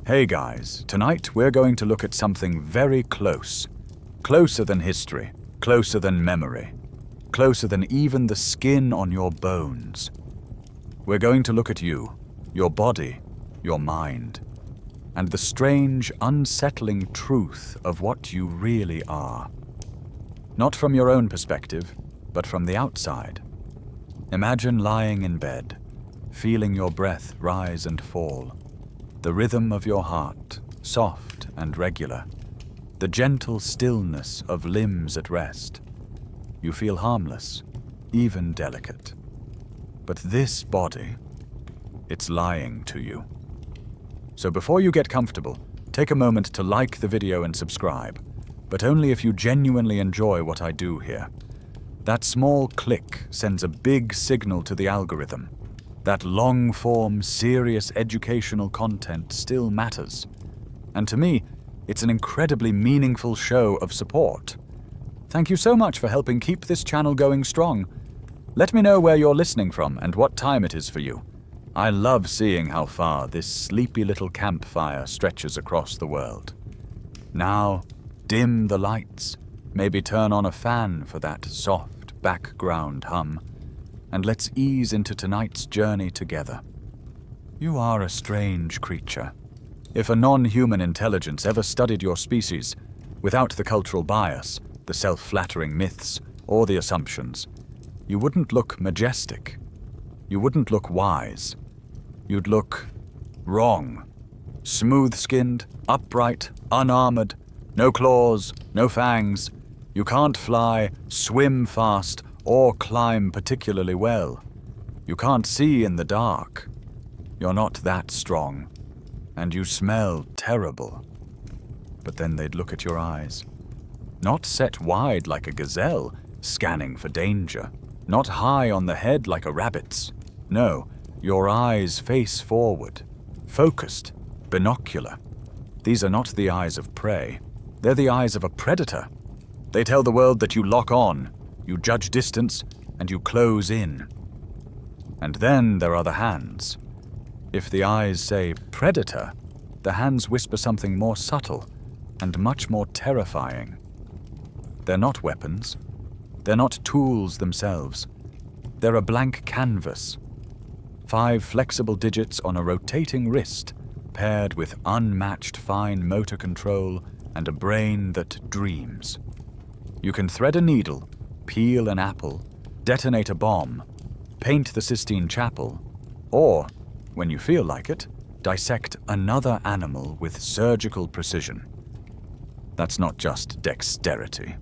Hey guys, tonight we're going to look at something very close. Closer than history, closer than memory, closer than even the skin on your bones. We're going to look at you, your body, your mind, and the strange, unsettling truth of what you really are. Not from your own perspective, but from the outside. Imagine lying in bed, feeling your breath rise and fall, the rhythm of your heart, soft and regular, the gentle stillness of limbs at rest. You feel harmless, even delicate. But this body, it's lying to you. So before you get comfortable, take a moment to like the video and subscribe, but only if you genuinely enjoy what I do here. That small click sends a big signal to the algorithm. That long-form, serious educational content still matters. And to me, it's an incredibly meaningful show of support. Thank you so much for helping keep this channel going strong. Let me know where you're listening from and what time it is for you. I love seeing how far this sleepy little campfire stretches across the world. Now, dim the lights, maybe turn on a fan for that soft background hum, and let's ease into tonight's journey together. You are a strange creature. If a non-human intelligence ever studied your species, without the cultural bias, the self-flattering myths, or the assumptions, you wouldn't look majestic. You wouldn't look wise. You'd look wrong. Smooth-skinned, upright, unarmored, no claws, no fangs. You can't fly, swim fast, or climb particularly well. You can't see in the dark. You're not that strong, and you smell terrible. But then they'd look at your eyes. Not set wide like a gazelle, scanning for danger. Not high on the head like a rabbit's. No, your eyes face forward, focused, binocular. These are not the eyes of prey. They're the eyes of a predator. They tell the world that you lock on, you judge distance, and you close in. And then there are the hands. If the eyes say predator, the hands whisper something more subtle and much more terrifying. They're not weapons. They're not tools themselves. They're a blank canvas. 5 flexible digits on a rotating wrist, paired with unmatched fine motor control and a brain that dreams. You can thread a needle, peel an apple, detonate a bomb, paint the Sistine Chapel, or, when you feel like it, dissect another animal with surgical precision. That's not just dexterity.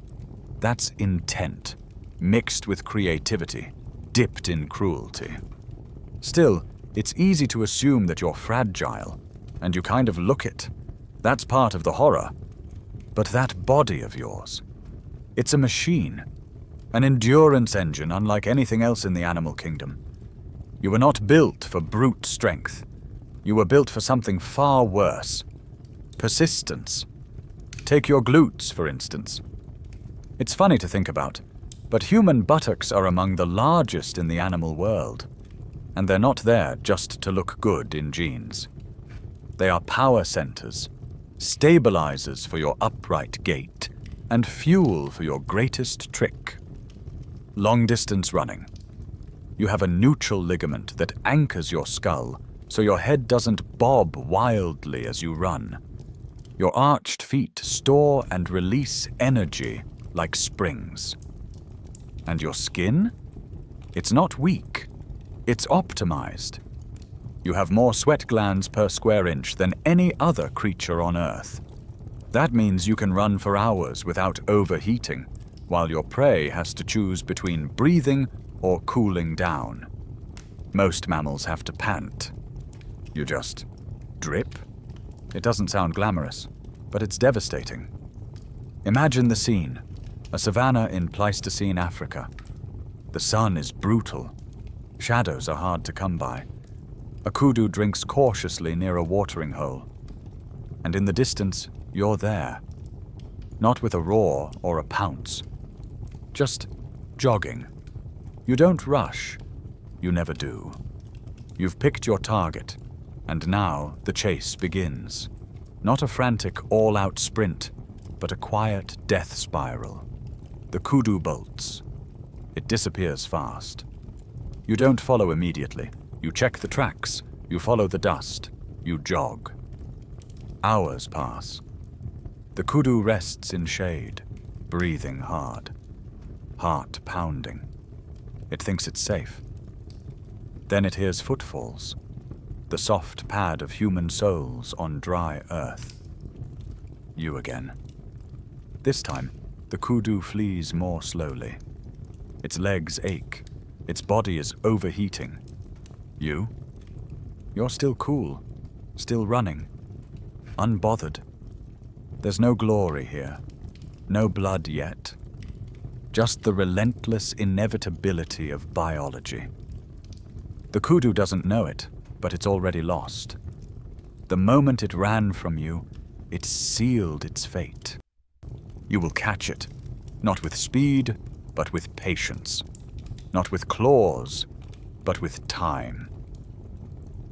That's intent, mixed with creativity, dipped in cruelty. Still, it's easy to assume that you're fragile, and you kind of look it. That's part of the horror. But that body of yours, it's a machine. An endurance engine unlike anything else in the animal kingdom. You were not built for brute strength. You were built for something far worse. Persistence. Take your glutes, for instance. It's funny to think about, but human buttocks are among the largest in the animal world. And they're not there just to look good in jeans. They are power centers, stabilizers for your upright gait, and fuel for your greatest trick. Long-distance running. You have a neutral ligament that anchors your skull so your head doesn't bob wildly as you run. Your arched feet store and release energy like springs. And your skin? It's not weak. It's optimized. You have more sweat glands per square inch than any other creature on Earth. That means you can run for hours without overheating, while your prey has to choose between breathing or cooling down. Most mammals have to pant. You just drip? It doesn't sound glamorous, but it's devastating. Imagine the scene, a savanna in Pleistocene Africa. The sun is brutal. Shadows are hard to come by. A kudu drinks cautiously near a watering hole. And in the distance, you're there. Not with a roar or a pounce. Just jogging. You don't rush. You never do. You've picked your target. And now the chase begins. Not a frantic, all-out sprint, but a quiet death spiral. The kudu bolts. It disappears fast. You don't follow immediately. You check the tracks. You follow the dust. You jog. Hours pass. The kudu rests in shade, breathing hard. Heart pounding. It thinks it's safe. Then it hears footfalls. The soft pad of human souls on dry earth. You again. This time, the kudu flees more slowly. Its legs ache. Its body is overheating. You? You're still cool. Still running. Unbothered. There's no glory here. No blood yet. Just the relentless inevitability of biology. The kudu doesn't know it, but it's already lost. The moment it ran from you, it sealed its fate. You will catch it, not with speed, but with patience. Not with claws, but with time.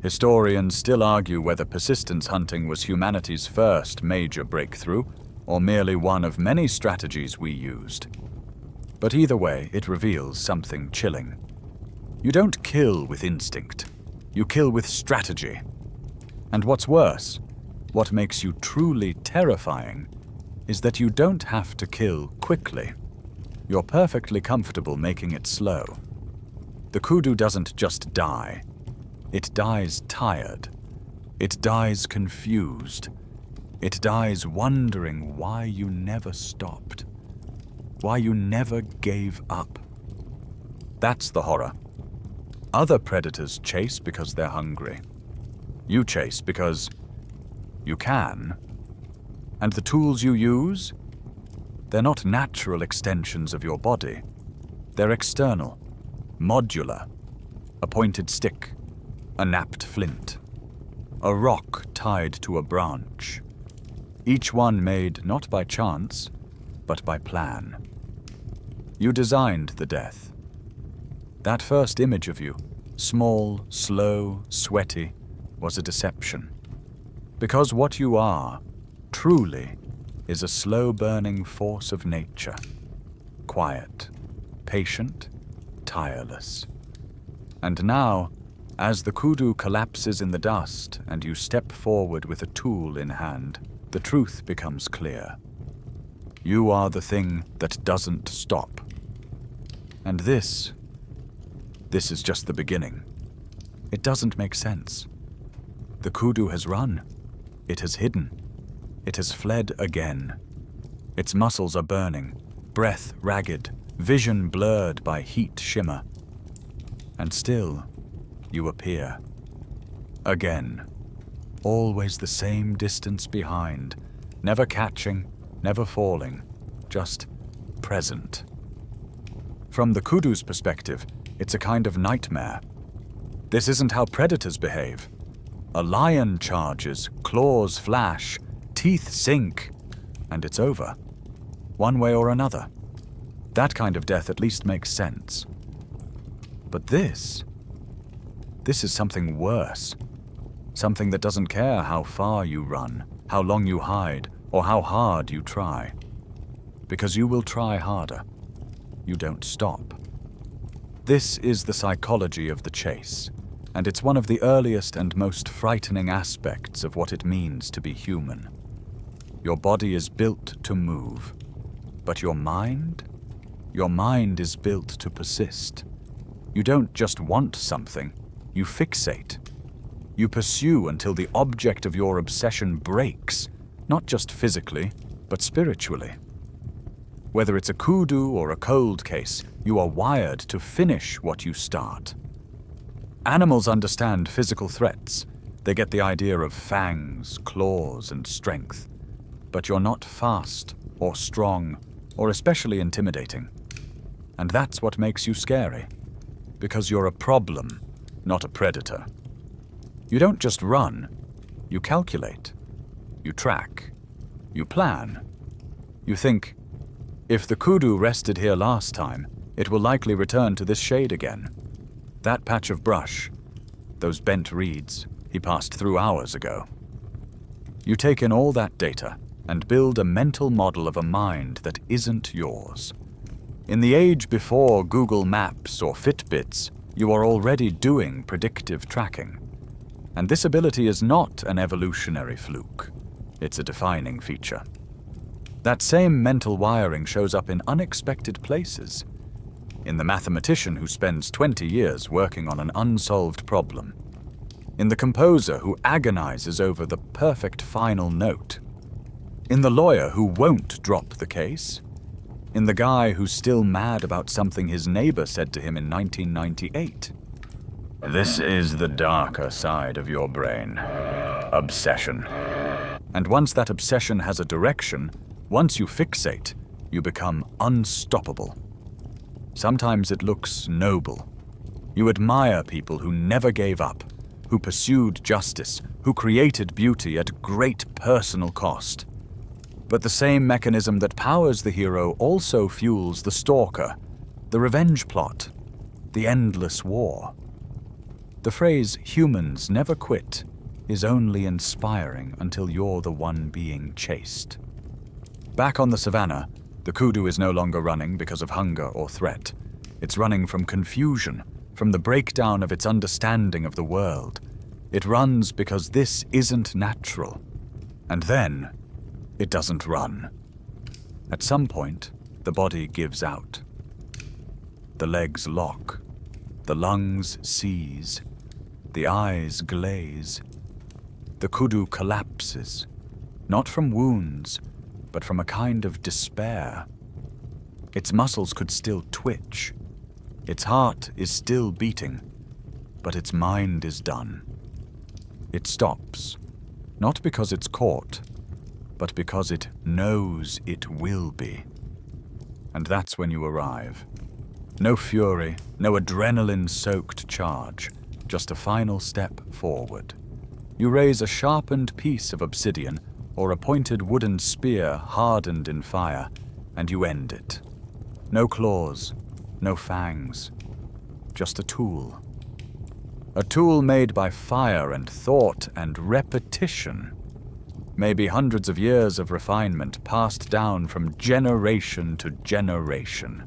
Historians still argue whether persistence hunting was humanity's first major breakthrough, or merely one of many strategies we used. But either way, it reveals something chilling. You don't kill with instinct. You kill with strategy. And what's worse, what makes you truly terrifying, is that you don't have to kill quickly. You're perfectly comfortable making it slow. The kudu doesn't just die. It dies tired. It dies confused. It dies wondering why you never stopped. Why you never gave up. That's the horror. Other predators chase because they're hungry. You chase because you can. And the tools you use, they're not natural extensions of your body. They're external, modular. A pointed stick, a napped flint, a rock tied to a branch. Each one made not by chance, but by plan. You designed the death. That first image of you, small, slow, sweaty, was a deception. Because what you are, truly, is a slow-burning force of nature. Quiet, patient, tireless. And now, as the kudu collapses in the dust and you step forward with a tool in hand, the truth becomes clear. You are the thing that doesn't stop. And this is just the beginning. It doesn't make sense. The kudu has run. It has hidden. It has fled again. Its muscles are burning, breath ragged, vision blurred by heat shimmer. And still, you appear. Again. Always the same distance behind, never catching, never falling, just present. From the kudu's perspective, it's a kind of nightmare. This isn't how predators behave. A lion charges, claws flash, teeth sink, and it's over. One way or another. That kind of death at least makes sense. But this is something worse. Something that doesn't care how far you run, how long you hide, or how hard you try. Because you will try harder. You don't stop. This is the psychology of the chase, and it's one of the earliest and most frightening aspects of what it means to be human. Your body is built to move, but your mind is built to persist. You don't just want something, you fixate. You pursue until the object of your obsession breaks, not just physically, but spiritually. Whether it's a kudu or a cold case, you are wired to finish what you start. Animals understand physical threats. They get the idea of fangs, claws, and strength. But you're not fast, or strong, or especially intimidating. And that's what makes you scary. Because you're a problem, not a predator. You don't just run. You calculate. You track. You plan. You think, if the kudu rested here last time, it will likely return to this shade again. That patch of brush, those bent reeds, He passed through hours ago. You take in all that data and build a mental model of a mind that isn't yours. In the age before Google Maps or Fitbits, you are already doing predictive tracking. And this ability is not an evolutionary fluke. It's a defining feature. That same mental wiring shows up in unexpected places. In the mathematician who spends 20 years working on an unsolved problem. In the composer who agonizes over the perfect final note. In the lawyer who won't drop the case. In the guy who's still mad about something his neighbor said to him in 1998. This is the darker side of your brain. Obsession. And once that obsession has a direction, once you fixate, you become unstoppable. Sometimes it looks noble. You admire people who never gave up, who pursued justice, who created beauty at great personal cost. But the same mechanism that powers the hero also fuels the stalker, the revenge plot, the endless war. The phrase, "humans never quit," is only inspiring until you're the one being chased. Back on the savannah, the kudu is no longer running because of hunger or threat. It's running from confusion, from the breakdown of its understanding of the world. It runs because this isn't natural. And then, it doesn't run. At some point, the body gives out. The legs lock. The lungs seize. The eyes glaze. The kudu collapses, not from wounds, but from a kind of despair. Its muscles could still twitch. Its heart is still beating, but its mind is done. It stops, not because it's caught, but because it knows it will be. And that's when you arrive. No fury, no adrenaline-soaked charge, just a final step forward. You raise a sharpened piece of obsidian or a pointed wooden spear hardened in fire, and you end it. No claws, no fangs, just a tool. A tool made by fire and thought and repetition. Maybe hundreds of years of refinement passed down from generation to generation.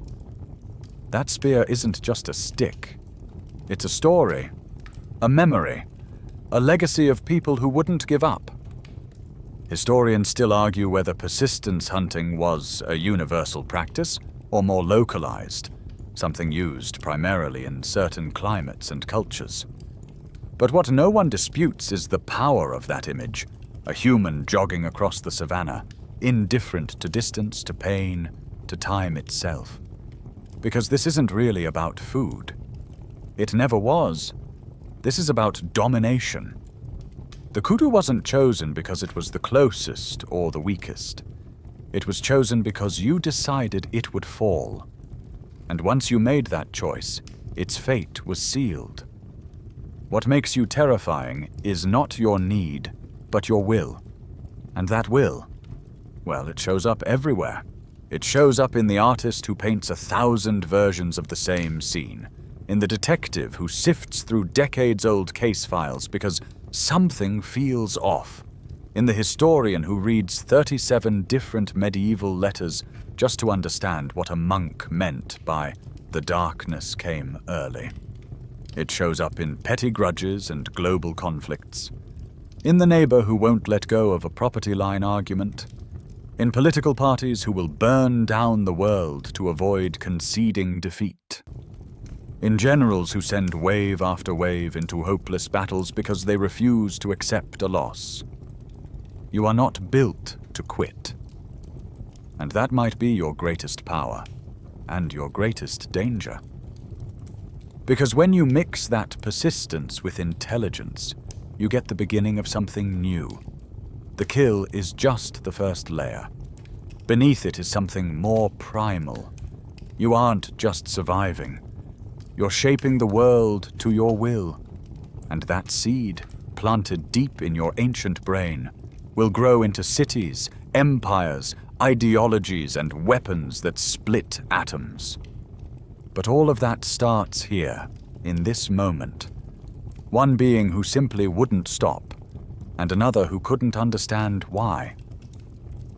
That spear isn't just a stick. It's a story, a memory, a legacy of people who wouldn't give up. Historians still argue whether persistence hunting was a universal practice or more localized, something used primarily in certain climates and cultures. But what no one disputes is the power of that image, a human jogging across the savannah, indifferent to distance, to pain, to time itself. Because this isn't really about food. It never was. This is about domination. The kudu wasn't chosen because it was the closest or the weakest. It was chosen because you decided it would fall. And once you made that choice, its fate was sealed. What makes you terrifying is not your need, but your will. And that will, well, it shows up everywhere. It shows up in the artist who paints 1,000 versions of the same scene, in the detective who sifts through decades-old case files because something feels off, in the historian who reads 37 different medieval letters just to understand what a monk meant by "the darkness came early." It shows up in petty grudges and global conflicts, in the neighbor who won't let go of a property line argument, in political parties who will burn down the world to avoid conceding defeat, in generals who send wave after wave into hopeless battles because they refuse to accept a loss. You are not built to quit. And that might be your greatest power, and your greatest danger. Because when you mix that persistence with intelligence, you get the beginning of something new. The kill is just the first layer. Beneath it is something more primal. You aren't just surviving. You're shaping the world to your will. And that seed, planted deep in your ancient brain, will grow into cities, empires, ideologies, and weapons that split atoms. But all of that starts here, in this moment. One being who simply wouldn't stop, and another who couldn't understand why.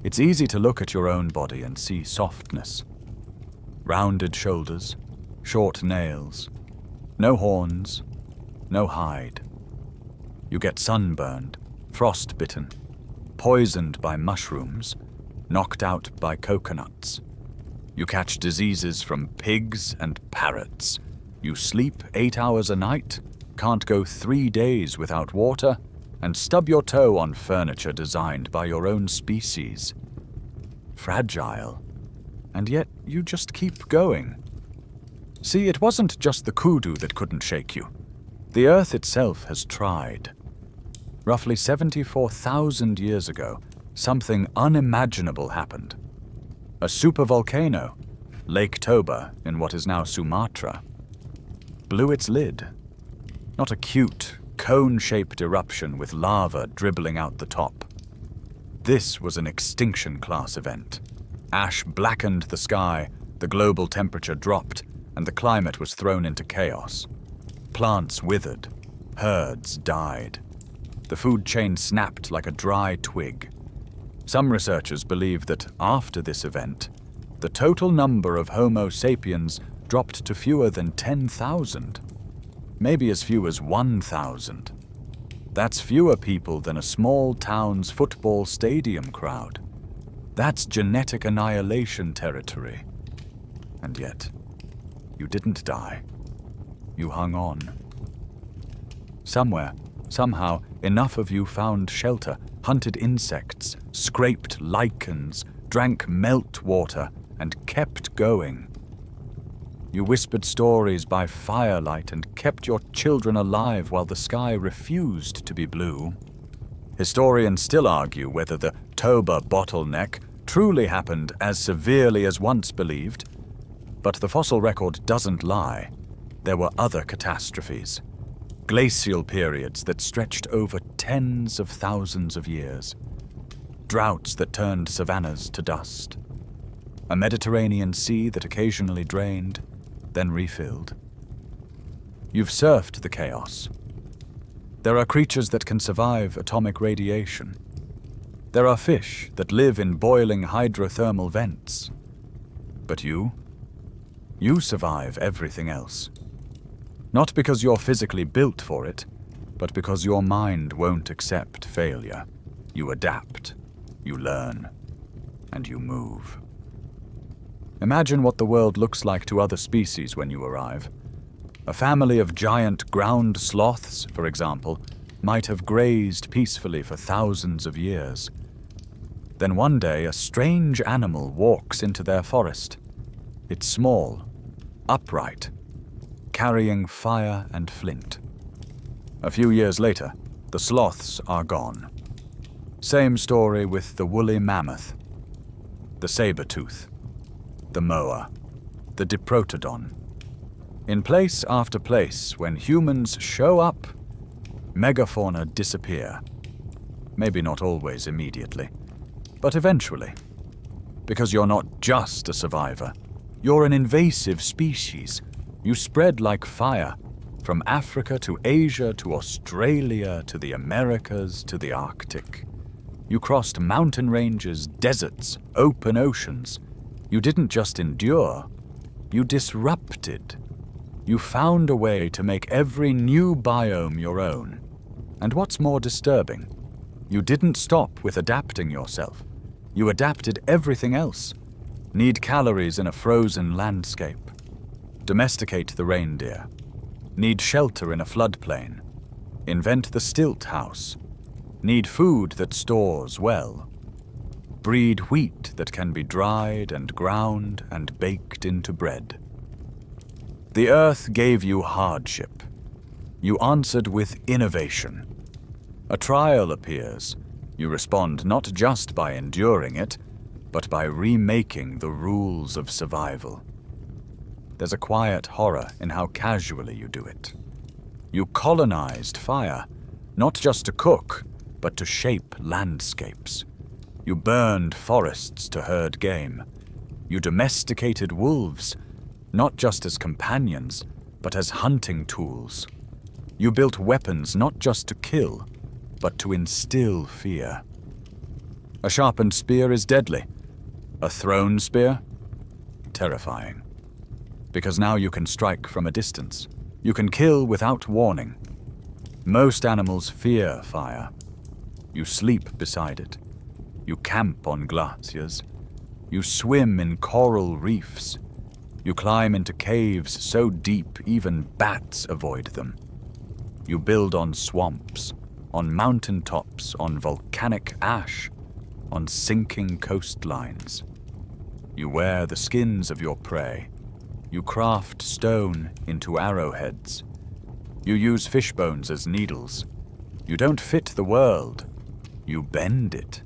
It's easy to look at your own body and see softness. Rounded shoulders, short nails, no horns, no hide. You get sunburned, frostbitten, poisoned by mushrooms, knocked out by coconuts. You catch diseases from pigs and parrots. You sleep 8 hours a night, can't go 3 days without water, and stub your toe on furniture designed by your own species. Fragile. And yet you just keep going. See, it wasn't just the kudu that couldn't shake you. The Earth itself has tried. Roughly 74,000 years ago, something unimaginable happened. A supervolcano, Lake Toba in what is now Sumatra, blew its lid. Not a cute, cone-shaped eruption with lava dribbling out the top. This was an extinction-class event. Ash blackened the sky, the global temperature dropped, and the climate was thrown into chaos. Plants withered, herds died. The food chain snapped like a dry twig. Some researchers believe that after this event, the total number of Homo sapiens dropped to fewer than 10,000. Maybe as few as 1,000. That's fewer people than a small town's football stadium crowd. That's genetic annihilation territory. And yet, you didn't die. You hung on. Somewhere, somehow, enough of you found shelter, hunted insects, scraped lichens, drank meltwater, and kept going. You whispered stories by firelight and kept your children alive while the sky refused to be blue. Historians still argue whether the Toba bottleneck truly happened as severely as once believed, but the fossil record doesn't lie. There were other catastrophes. Glacial periods that stretched over tens of thousands of years. Droughts that turned savannas to dust. A Mediterranean sea that occasionally drained, then refilled. You've surfed the chaos. There are creatures that can survive atomic radiation. There are fish that live in boiling hydrothermal vents. But you survive everything else. Not because you're physically built for it, but because your mind won't accept failure. You adapt, you learn, and you move. Imagine what the world looks like to other species when you arrive. A family of giant ground sloths, for example, might have grazed peacefully for thousands of years. Then one day, a strange animal walks into their forest. It's small, upright, carrying fire and flint. A few years later, the sloths are gone. Same story with the woolly mammoth, the saber-tooth, the moa, the diprotodon. In place after place, when humans show up, megafauna disappear. Maybe not always immediately, but eventually. Because you're not just a survivor, you're an invasive species. You spread like fire, from Africa to Asia to Australia to the Americas to the Arctic. You crossed mountain ranges, deserts, open oceans. You didn't just endure, you disrupted. You found a way to make every new biome your own. And what's more disturbing, you didn't stop with adapting yourself. You adapted everything else. Need calories in a frozen landscape. Domesticate the reindeer. Need shelter in a floodplain. Invent the stilt house. Need food that stores well. Breed wheat that can be dried and ground and baked into bread. The earth gave you hardship. You answered with innovation. A trial appears. You respond not just by enduring it, but by remaking the rules of survival. There's a quiet horror in how casually you do it. You colonized fire, not just to cook, but to shape landscapes. You burned forests to herd game. You domesticated wolves, not just as companions, but as hunting tools. You built weapons not just to kill, but to instill fear. A sharpened spear is deadly. A thrown spear? Terrifying. Because now you can strike from a distance. You can kill without warning. Most animals fear fire. You sleep beside it. You camp on glaciers. You swim in coral reefs. You climb into caves so deep even bats avoid them. You build on swamps, on mountain tops, on volcanic ash, on sinking coastlines. You wear the skins of your prey. You craft stone into arrowheads. You use fish bones as needles. You don't fit the world. You bend it.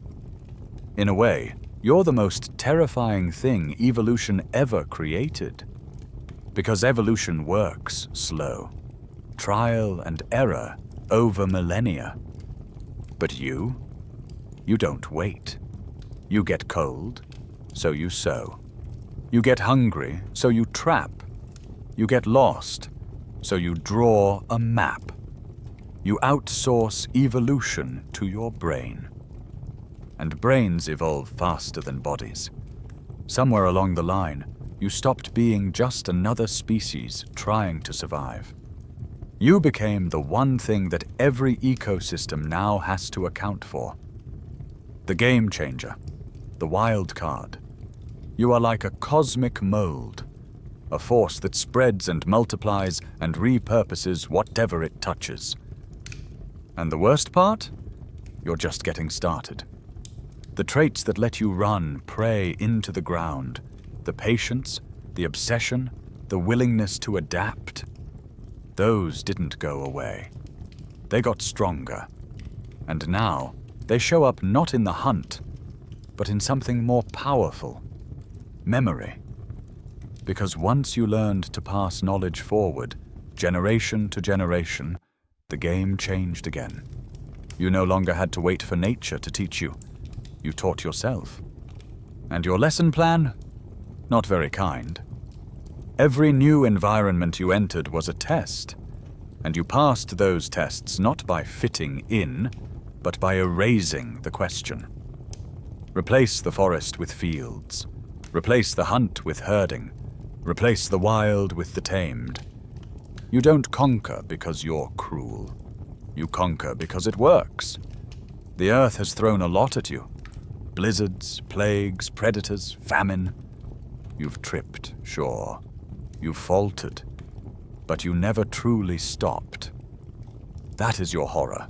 In a way, you're the most terrifying thing evolution ever created. Because evolution works slow. Trial and error over millennia. But you don't wait. You get cold, so you sow. You get hungry, so you trap. You get lost, so you draw a map. You outsource evolution to your brain. And brains evolve faster than bodies. Somewhere along the line, you stopped being just another species trying to survive. You became the one thing that every ecosystem now has to account for. The game changer, the wild card. You are like a cosmic mold, a force that spreads and multiplies and repurposes whatever it touches. And the worst part? You're just getting started. The traits that let you run prey into the ground, the patience, the obsession, the willingness to adapt, those didn't go away. They got stronger. And now, they show up not in the hunt, but in something more powerful. Memory. Because once you learned to pass knowledge forward, generation to generation, the game changed again. You no longer had to wait for nature to teach you. You taught yourself. And your lesson plan? Not very kind. Every new environment you entered was a test, and you passed those tests not by fitting in, but by erasing the question. Replace the forest with fields. Replace the hunt with herding. Replace the wild with the tamed. You don't conquer because you're cruel. You conquer because it works. The earth has thrown a lot at you. Blizzards, plagues, predators, famine. You've tripped, sure. You've faltered. But you never truly stopped. That is your horror.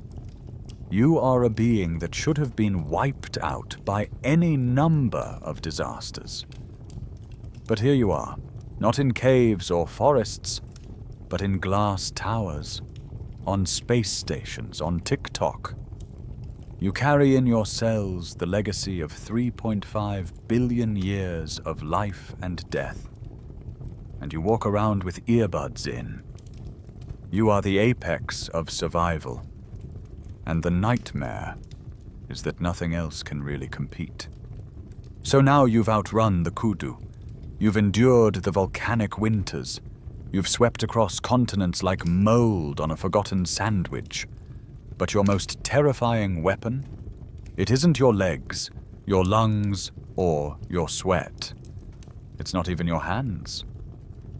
You are a being that should have been wiped out by any number of disasters. But here you are, not in caves or forests, but in glass towers, on space stations, on TikTok. You carry in your cells the legacy of 3.5 billion years of life and death. And you walk around with earbuds in. You are the apex of survival. And the nightmare is that nothing else can really compete. So now you've outrun the kudu. You've endured the volcanic winters. You've swept across continents like mold on a forgotten sandwich. But your most terrifying weapon? It isn't your legs, your lungs, or your sweat. It's not even your hands.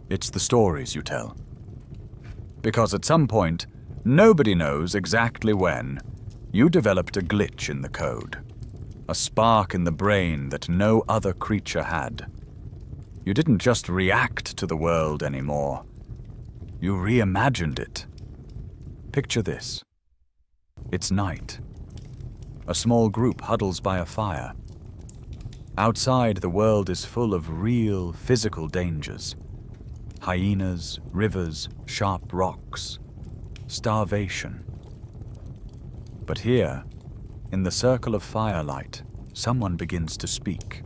It's the stories you tell. Because at some point, nobody knows exactly when, you developed a glitch in the code. A spark in the brain that no other creature had. You didn't just react to the world anymore. You reimagined it. Picture this. It's night. A small group huddles by a fire. Outside, the world is full of real, physical dangers. Hyenas, rivers, sharp rocks, starvation. But here, in the circle of firelight, someone begins to speak.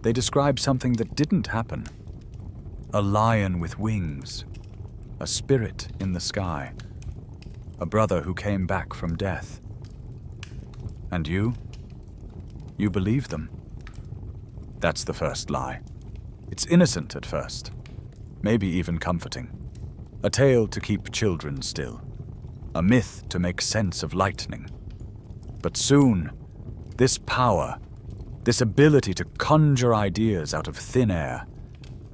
They describe something that didn't happen. A lion with wings, a spirit in the sky, a brother who came back from death. And you? You believe them. That's the first lie. It's innocent at first, maybe even comforting. A tale to keep children still. a myth to make sense of lightning. But soon, this power, this ability to conjure ideas out of thin air,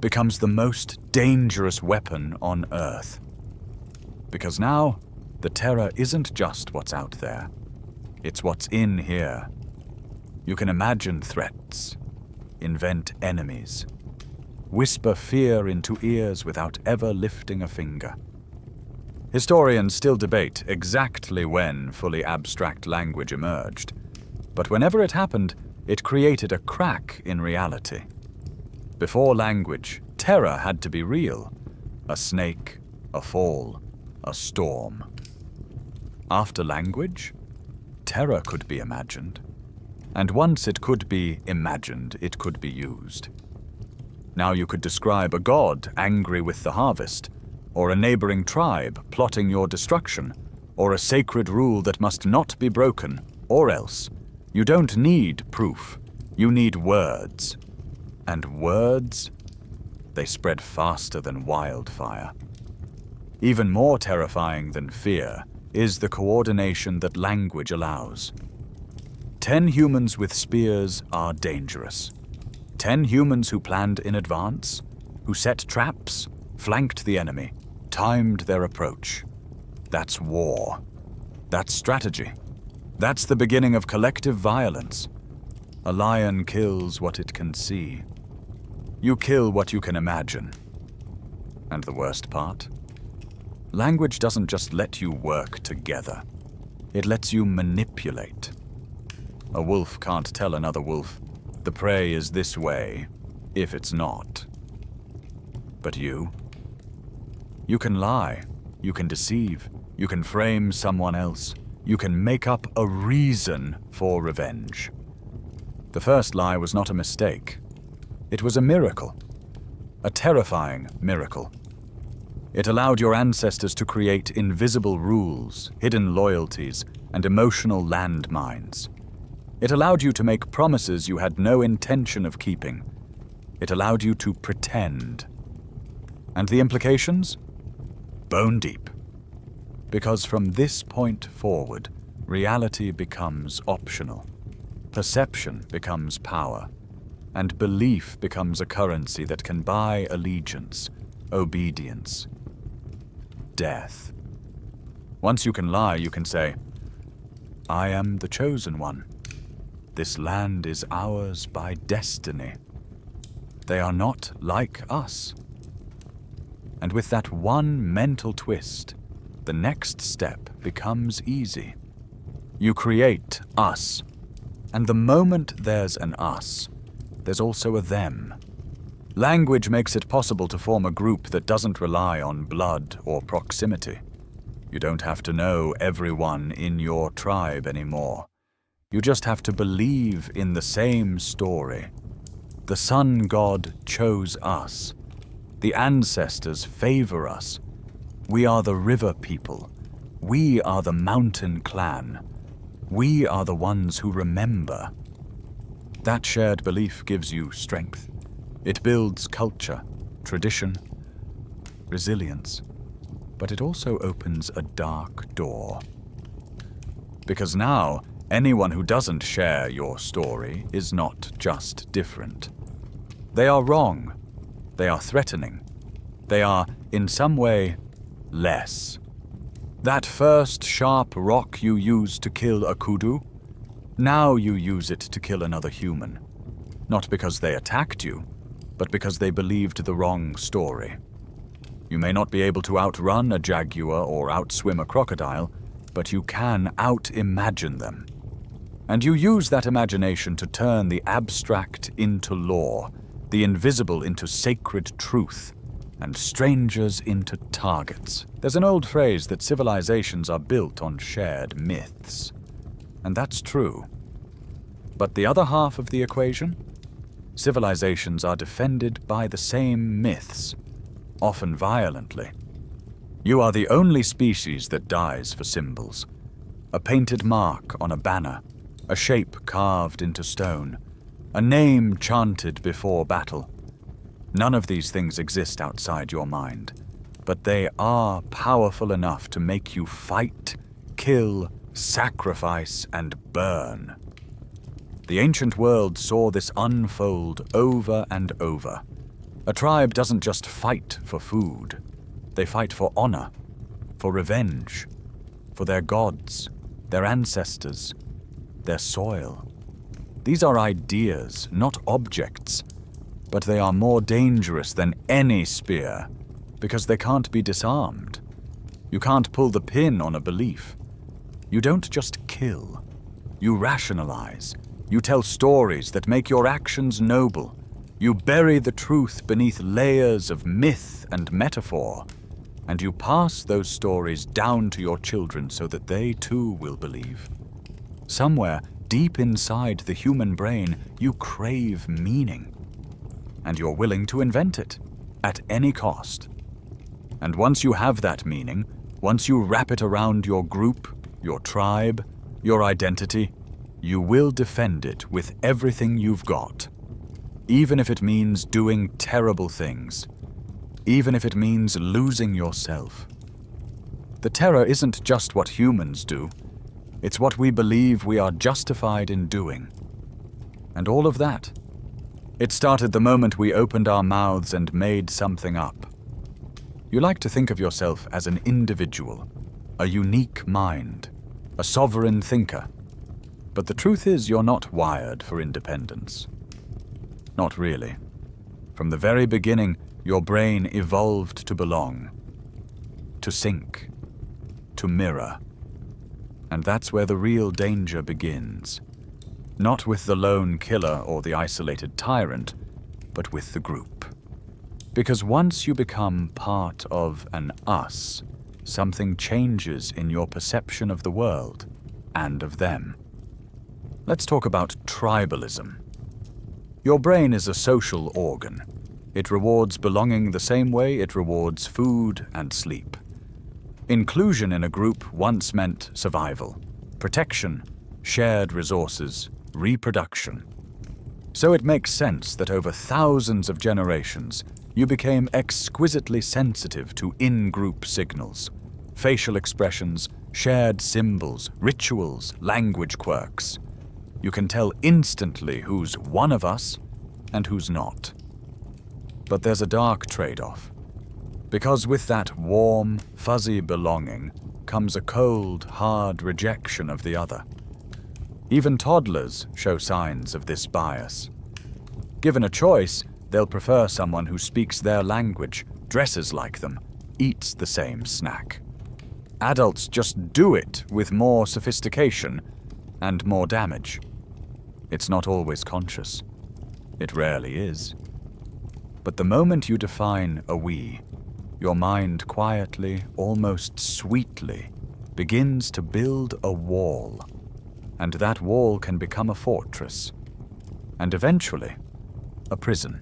becomes the most dangerous weapon on Earth. Because now, the terror isn't just what's out there, it's what's in here. You can imagine threats, invent enemies, whisper fear into ears without ever lifting a finger. Historians still debate exactly when fully abstract language emerged, but whenever it happened, it created a crack in reality. Before language, terror had to be real. A snake, a fall, a storm. After language, terror could be imagined. And once it could be imagined, it could be used. Now you could describe a god angry with the harvest, or a neighboring tribe plotting your destruction, or a sacred rule that must not be broken, or else. You don't need proof. You need words. And words, they spread faster than wildfire. Even more terrifying than fear is the coordination that language allows. 10 humans with spears are dangerous. 10 humans who planned in advance, who set traps, flanked the enemy, timed their approach. That's war. That's strategy. That's the beginning of collective violence. A lion kills what it can see. You kill what you can imagine. And the worst part? Language doesn't just let you work together. It lets you manipulate. A wolf can't tell another wolf, the prey is this way, if it's not. But you can lie, you can deceive, you can frame someone else, you can make up a reason for revenge. The first lie was not a mistake. It was a miracle. A terrifying miracle. It allowed your ancestors to create invisible rules, hidden loyalties, and emotional landmines. It allowed you to make promises you had no intention of keeping. It allowed you to pretend. And the implications? Bone deep. Because from this point forward, reality becomes optional. Perception becomes power. And belief becomes a currency that can buy allegiance, obedience, death. Once you can lie, you can say, I am the chosen one. This land is ours by destiny. They are not like us. And with that one mental twist, the next step becomes easy. You create us. And the moment there's an us, there's also a them. Language makes it possible to form a group that doesn't rely on blood or proximity. You don't have to know everyone in your tribe anymore. You just have to believe in the same story. The sun god chose us. The ancestors favor us. We are the river people. We are the mountain clan. We are the ones who remember. That shared belief gives you strength. It builds culture, tradition, resilience. But it also opens a dark door. Because now, anyone who doesn't share your story is not just different. They are wrong. They are threatening. They are, in some way, less. That first sharp rock you used to kill a kudu, now you use it to kill another human. Not because they attacked you, but because they believed the wrong story. You may not be able to outrun a jaguar or outswim a crocodile, but you can out-imagine them. And you use that imagination to turn the abstract into law, the invisible into sacred truth, and strangers into targets. There's an old phrase that civilizations are built on shared myths. And that's true. But the other half of the equation? Civilizations are defended by the same myths, often violently. You are the only species that dies for symbols. A painted mark on a banner, a shape carved into stone, a name chanted before battle. None of these things exist outside your mind. but they are powerful enough to make you fight, kill, sacrifice, and burn. The ancient world saw this unfold over and over. A tribe doesn't just fight for food. They fight for honor, for revenge, for their gods, their ancestors, their soil. These are ideas, not objects, but they are more dangerous than any spear because they can't be disarmed. You can't pull the pin on a belief. You don't just kill. You rationalize. You tell stories that make your actions noble. You bury the truth beneath layers of myth and metaphor, and you pass those stories down to your children so that they too will believe. Somewhere deep inside the human brain, you crave meaning, and you're willing to invent it at any cost. And once you have that meaning, once you wrap it around your group, your tribe, your identity, you will defend it with everything you've got. Even if it means doing terrible things. Even if it means losing yourself. The terror isn't just what humans do. It's what we believe we are justified in doing. And all of that. It started the moment we opened our mouths and made something up. You like to think of yourself as an individual, a unique mind, a sovereign thinker. But the truth is you're not wired for independence. Not really. From the very beginning, your brain evolved to belong, to sync, to mirror. And that's where the real danger begins. Not with the lone killer or the isolated tyrant, but with the group. Because once you become part of an us, something changes in your perception of the world and of them. Let's talk about tribalism. Your brain is a social organ. It rewards belonging the same way it rewards food and sleep. Inclusion in a group once meant survival, protection, shared resources, reproduction. So it makes sense that over thousands of generations, you became exquisitely sensitive to in-group signals, facial expressions, shared symbols, rituals, language quirks. You can tell instantly who's one of us and who's not. But there's a dark trade-off. Because with that warm, fuzzy belonging comes a cold, hard rejection of the other. Even toddlers show signs of this bias. Given a choice, they'll prefer someone who speaks their language, dresses like them, eats the same snack. Adults just do it with more sophistication and more damage. It's not always conscious. It rarely is. But the moment you define a we, your mind quietly, almost sweetly, begins to build a wall. And that wall can become a fortress. And eventually, a prison.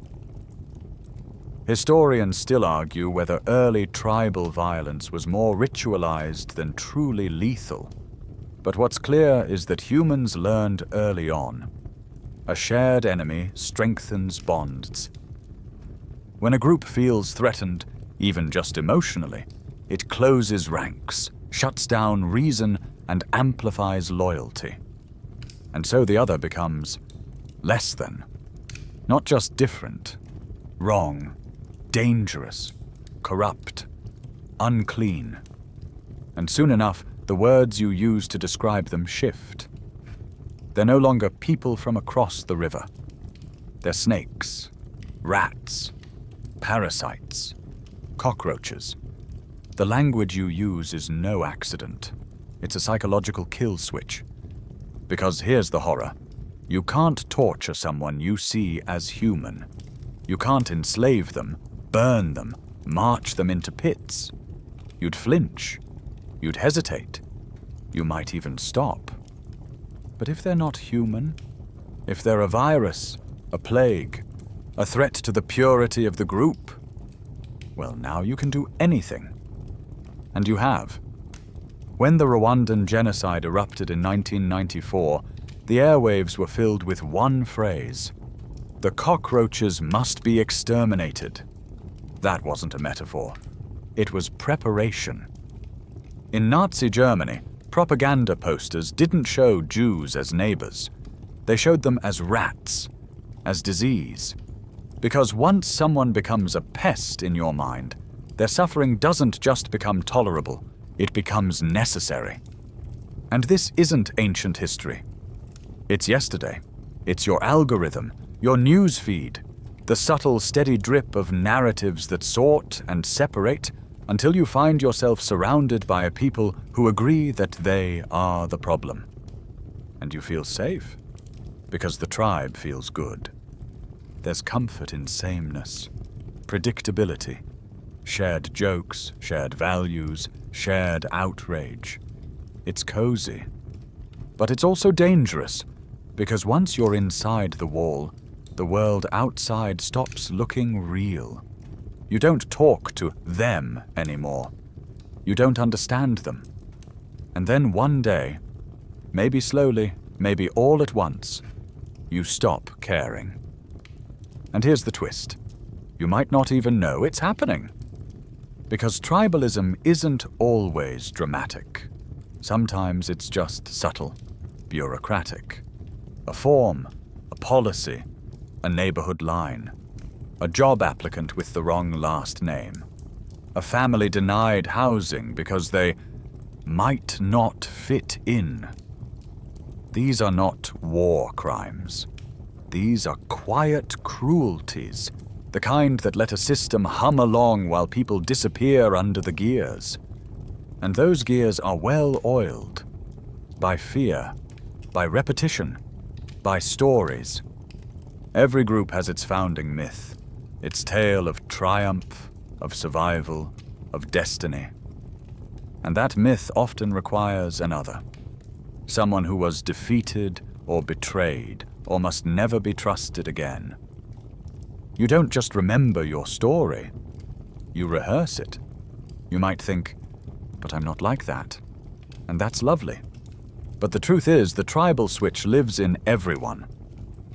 Historians still argue whether early tribal violence was more ritualized than truly lethal. But what's clear is that humans learned early on. A shared enemy strengthens bonds. When a group feels threatened, even just emotionally, it closes ranks, shuts down reason, and amplifies loyalty. And so the other becomes less than. Not just different, wrong, dangerous, corrupt, unclean. And soon enough, the words you use to describe them shift. They're no longer people from across the river. They're snakes, rats, parasites, cockroaches. The language you use is no accident. It's a psychological kill switch. Because here's the horror. You can't torture someone you see as human. You can't enslave them, burn them, march them into pits. You'd flinch. You'd hesitate. You might even stop. But if they're not human, if they're a virus, a plague, a threat to the purity of the group, well, now you can do anything. And you have. When the Rwandan genocide erupted in 1994, the airwaves were filled with one phrase: the cockroaches must be exterminated. That wasn't a metaphor. It was preparation. In Nazi Germany, propaganda posters didn't show Jews as neighbors. They showed them as rats, as disease. Because once someone becomes a pest in your mind, their suffering doesn't just become tolerable, it becomes necessary. And this isn't ancient history. It's yesterday. It's your algorithm, your news feed, the subtle, steady drip of narratives that sort and separate until you find yourself surrounded by a people who agree that they are the problem. And you feel safe, because the tribe feels good. There's comfort in sameness, predictability, shared jokes, shared values, shared outrage. It's cozy. But it's also dangerous, because once you're inside the wall, the world outside stops looking real. You don't talk to them anymore. You don't understand them. And then one day, maybe slowly, maybe all at once, you stop caring. And here's the twist. You might not even know it's happening. Because tribalism isn't always dramatic. Sometimes it's just subtle, bureaucratic. A form, a policy, a neighborhood line, a job applicant with the wrong last name, a family denied housing because they might not fit in. These are not war crimes. These are quiet cruelties, the kind that let a system hum along while people disappear under the gears. And those gears are well oiled by fear, by repetition, by stories. Every group has its founding myth, its tale of triumph, of survival, of destiny. And that myth often requires another. Someone who was defeated or betrayed or must never be trusted again. You don't just remember your story, you rehearse it. You might think, but I'm not like that. And that's lovely. But the truth is, the tribal switch lives in everyone.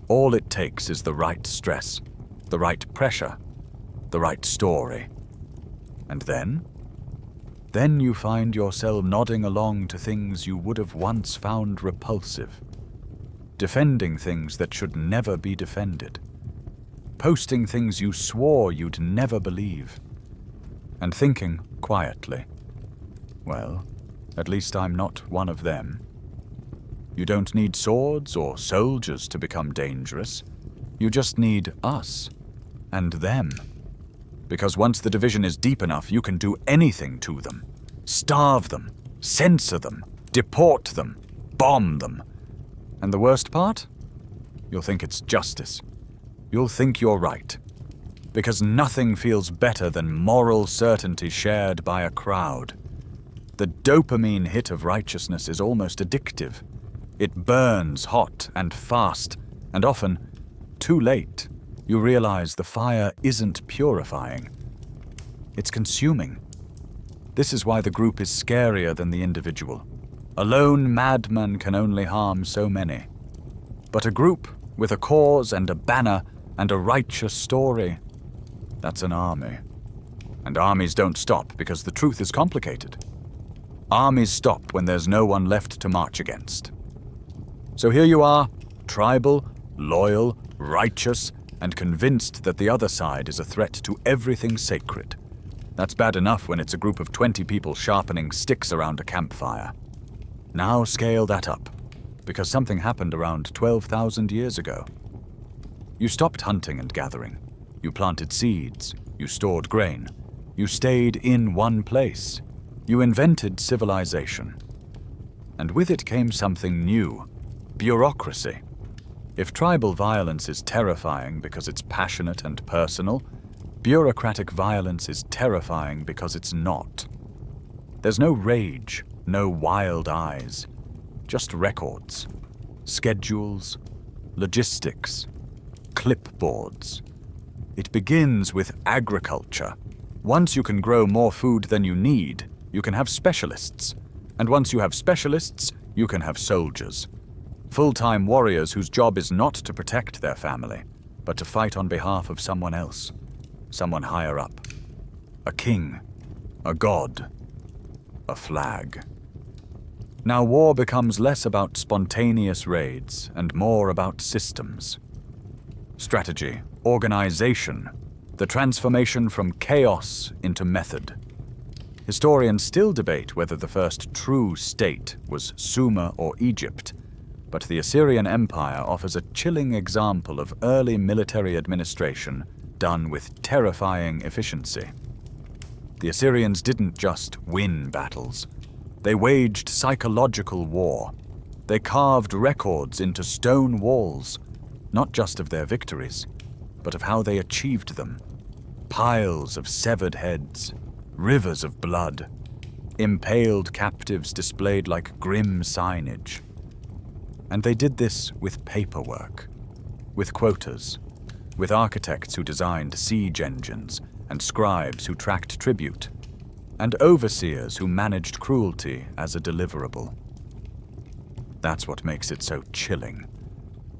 All it takes is the right stress, the right pressure, the right story. And then you find yourself nodding along to things you would have once found repulsive, defending things that should never be defended, posting things you swore you'd never believe, and thinking quietly, well, at least I'm not one of them. You don't need swords or soldiers to become dangerous. You just need us and them. Because once the division is deep enough, you can do anything to them. Starve them, censor them, deport them, bomb them. And the worst part? You'll think it's justice. You'll think you're right. Because nothing feels better than moral certainty shared by a crowd. The dopamine hit of righteousness is almost addictive. It burns hot and fast, and often, too late, you realize the fire isn't purifying. It's consuming. This is why the group is scarier than the individual. A lone madman can only harm so many. But a group with a cause and a banner and a righteous story, that's an army. And armies don't stop because the truth is complicated. Armies stop when there's no one left to march against. So here you are, tribal, loyal, righteous, and convinced that the other side is a threat to everything sacred. That's bad enough when it's a group of 20 people sharpening sticks around a campfire. Now scale that up, because something happened around 12,000 years ago. You stopped hunting and gathering. You planted seeds. You stored grain. You stayed in one place. You invented civilization. And with it came something new. Bureaucracy. If tribal violence is terrifying because it's passionate and personal, bureaucratic violence is terrifying because it's not. There's no rage, no wild eyes, just records, schedules, logistics, clipboards. It begins with agriculture. Once you can grow more food than you need, you can have specialists. And once you have specialists, you can have soldiers. Full-time warriors whose job is not to protect their family, but to fight on behalf of someone else, someone higher up. A king, a god, a flag. Now war becomes less about spontaneous raids and more about systems. Strategy, organization, the transformation from chaos into method. Historians still debate whether the first true state was Sumer or Egypt, but the Assyrian Empire offers a chilling example of early military administration done with terrifying efficiency. The Assyrians didn't just win battles. They waged psychological war. They carved records into stone walls, not just of their victories, but of how they achieved them. Piles of severed heads, rivers of blood, impaled captives displayed like grim signage. And they did this with paperwork, with quotas, with architects who designed siege engines and scribes who tracked tribute, and overseers who managed cruelty as a deliverable. That's what makes it so chilling.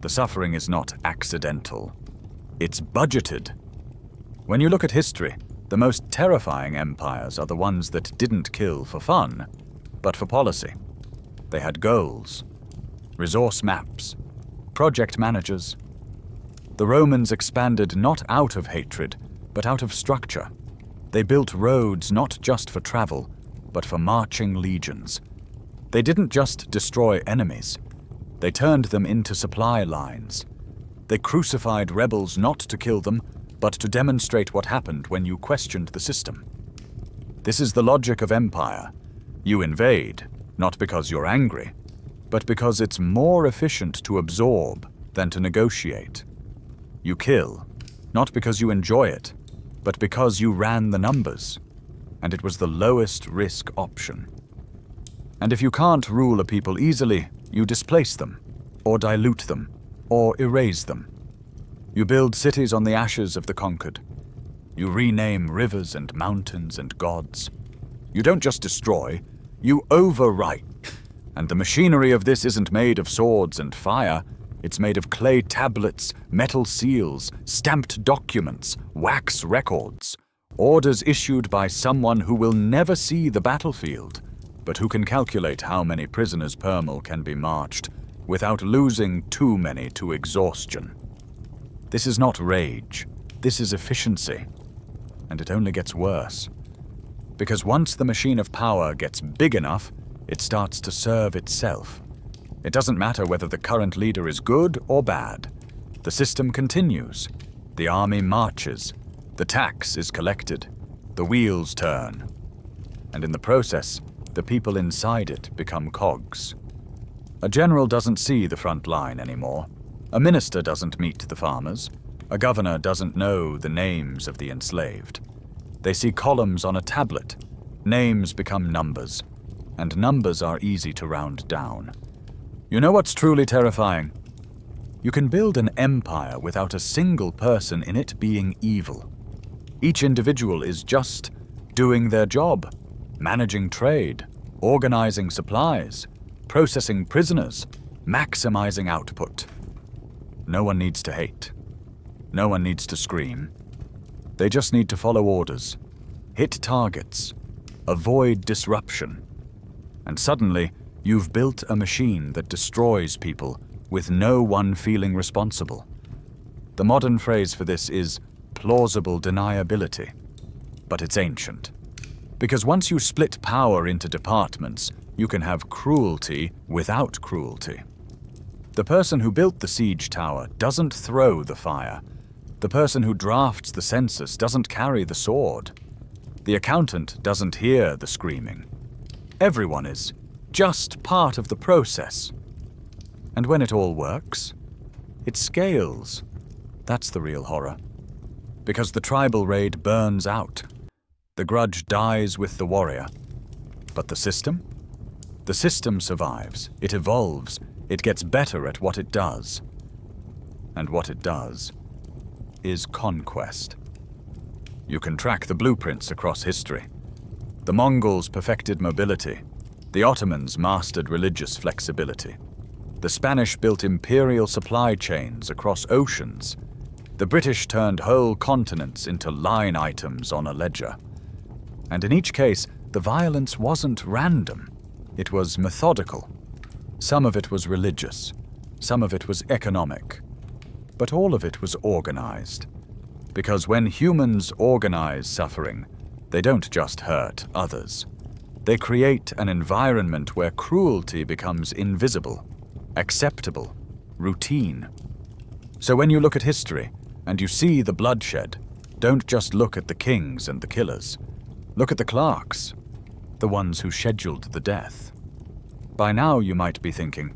The suffering is not accidental. It's budgeted. When you look at history, the most terrifying empires are the ones that didn't kill for fun, but for policy. They had goals, resource maps, project managers. The Romans expanded not out of hatred, but out of structure. They built roads not just for travel, but for marching legions. They didn't just destroy enemies. They turned them into supply lines. They crucified rebels not to kill them, but to demonstrate what happened when you questioned the system. This is the logic of empire. You invade, not because you're angry, but because it's more efficient to absorb than to negotiate. You kill, not because you enjoy it, but because you ran the numbers, and it was the lowest risk option. And if you can't rule a people easily, you displace them, or dilute them, or erase them. You build cities on the ashes of the conquered. You rename rivers and mountains and gods. You don't just destroy, you overwrite. And the machinery of this isn't made of swords and fire. It's made of clay tablets, metal seals, stamped documents, wax records, orders issued by someone who will never see the battlefield, but who can calculate how many prisoners Permal can be marched without losing too many to exhaustion. This is not rage, this is efficiency, and it only gets worse. Because once the machine of power gets big enough, it starts to serve itself. It doesn't matter whether the current leader is good or bad. The system continues. The army marches. The tax is collected. The wheels turn. And in the process, the people inside it become cogs. A general doesn't see the front line anymore. A minister doesn't meet the farmers. A governor doesn't know the names of the enslaved. They see columns on a tablet. Names become numbers, and numbers are easy to round down. You know what's truly terrifying? You can build an empire without a single person in it being evil. Each individual is just doing their job, managing trade, organizing supplies, processing prisoners, maximizing output. No one needs to hate. No one needs to scream. They just need to follow orders, hit targets, avoid disruption. And suddenly, you've built a machine that destroys people with no one feeling responsible. The modern phrase for this is plausible deniability, but it's ancient. Because once you split power into departments, you can have cruelty without cruelty. The person who built the siege tower doesn't throw the fire. The person who drafts the census doesn't carry the sword. The accountant doesn't hear the screaming. Everyone is just part of the process. And when it all works, it scales. That's the real horror. Because the tribal raid burns out. The grudge dies with the warrior. But the system? The system survives. It evolves. It gets better at what it does. And what it does is conquest. You can track the blueprints across history. The Mongols perfected mobility. The Ottomans mastered religious flexibility. The Spanish built imperial supply chains across oceans. The British turned whole continents into line items on a ledger. And in each case, the violence wasn't random. It was methodical. Some of it was religious. Some of it was economic. But all of it was organized. Because when humans organize suffering, they don't just hurt others. They create an environment where cruelty becomes invisible, acceptable, routine. So when you look at history and you see the bloodshed, don't just look at the kings and the killers. Look at the clerks, the ones who scheduled the death. By now you might be thinking,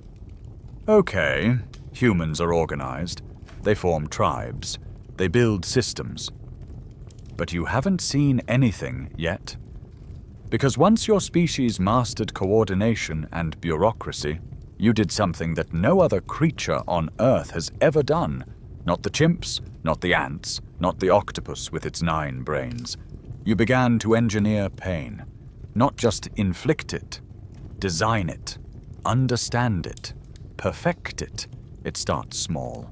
okay, humans are organized. They form tribes. They build systems. But you haven't seen anything yet. Because once your species mastered coordination and bureaucracy, you did something that no other creature on Earth has ever done. Not the chimps, not the ants, not the octopus with its 9 brains. You began to engineer pain. Not just inflict it, design it, understand it, perfect it. It starts small.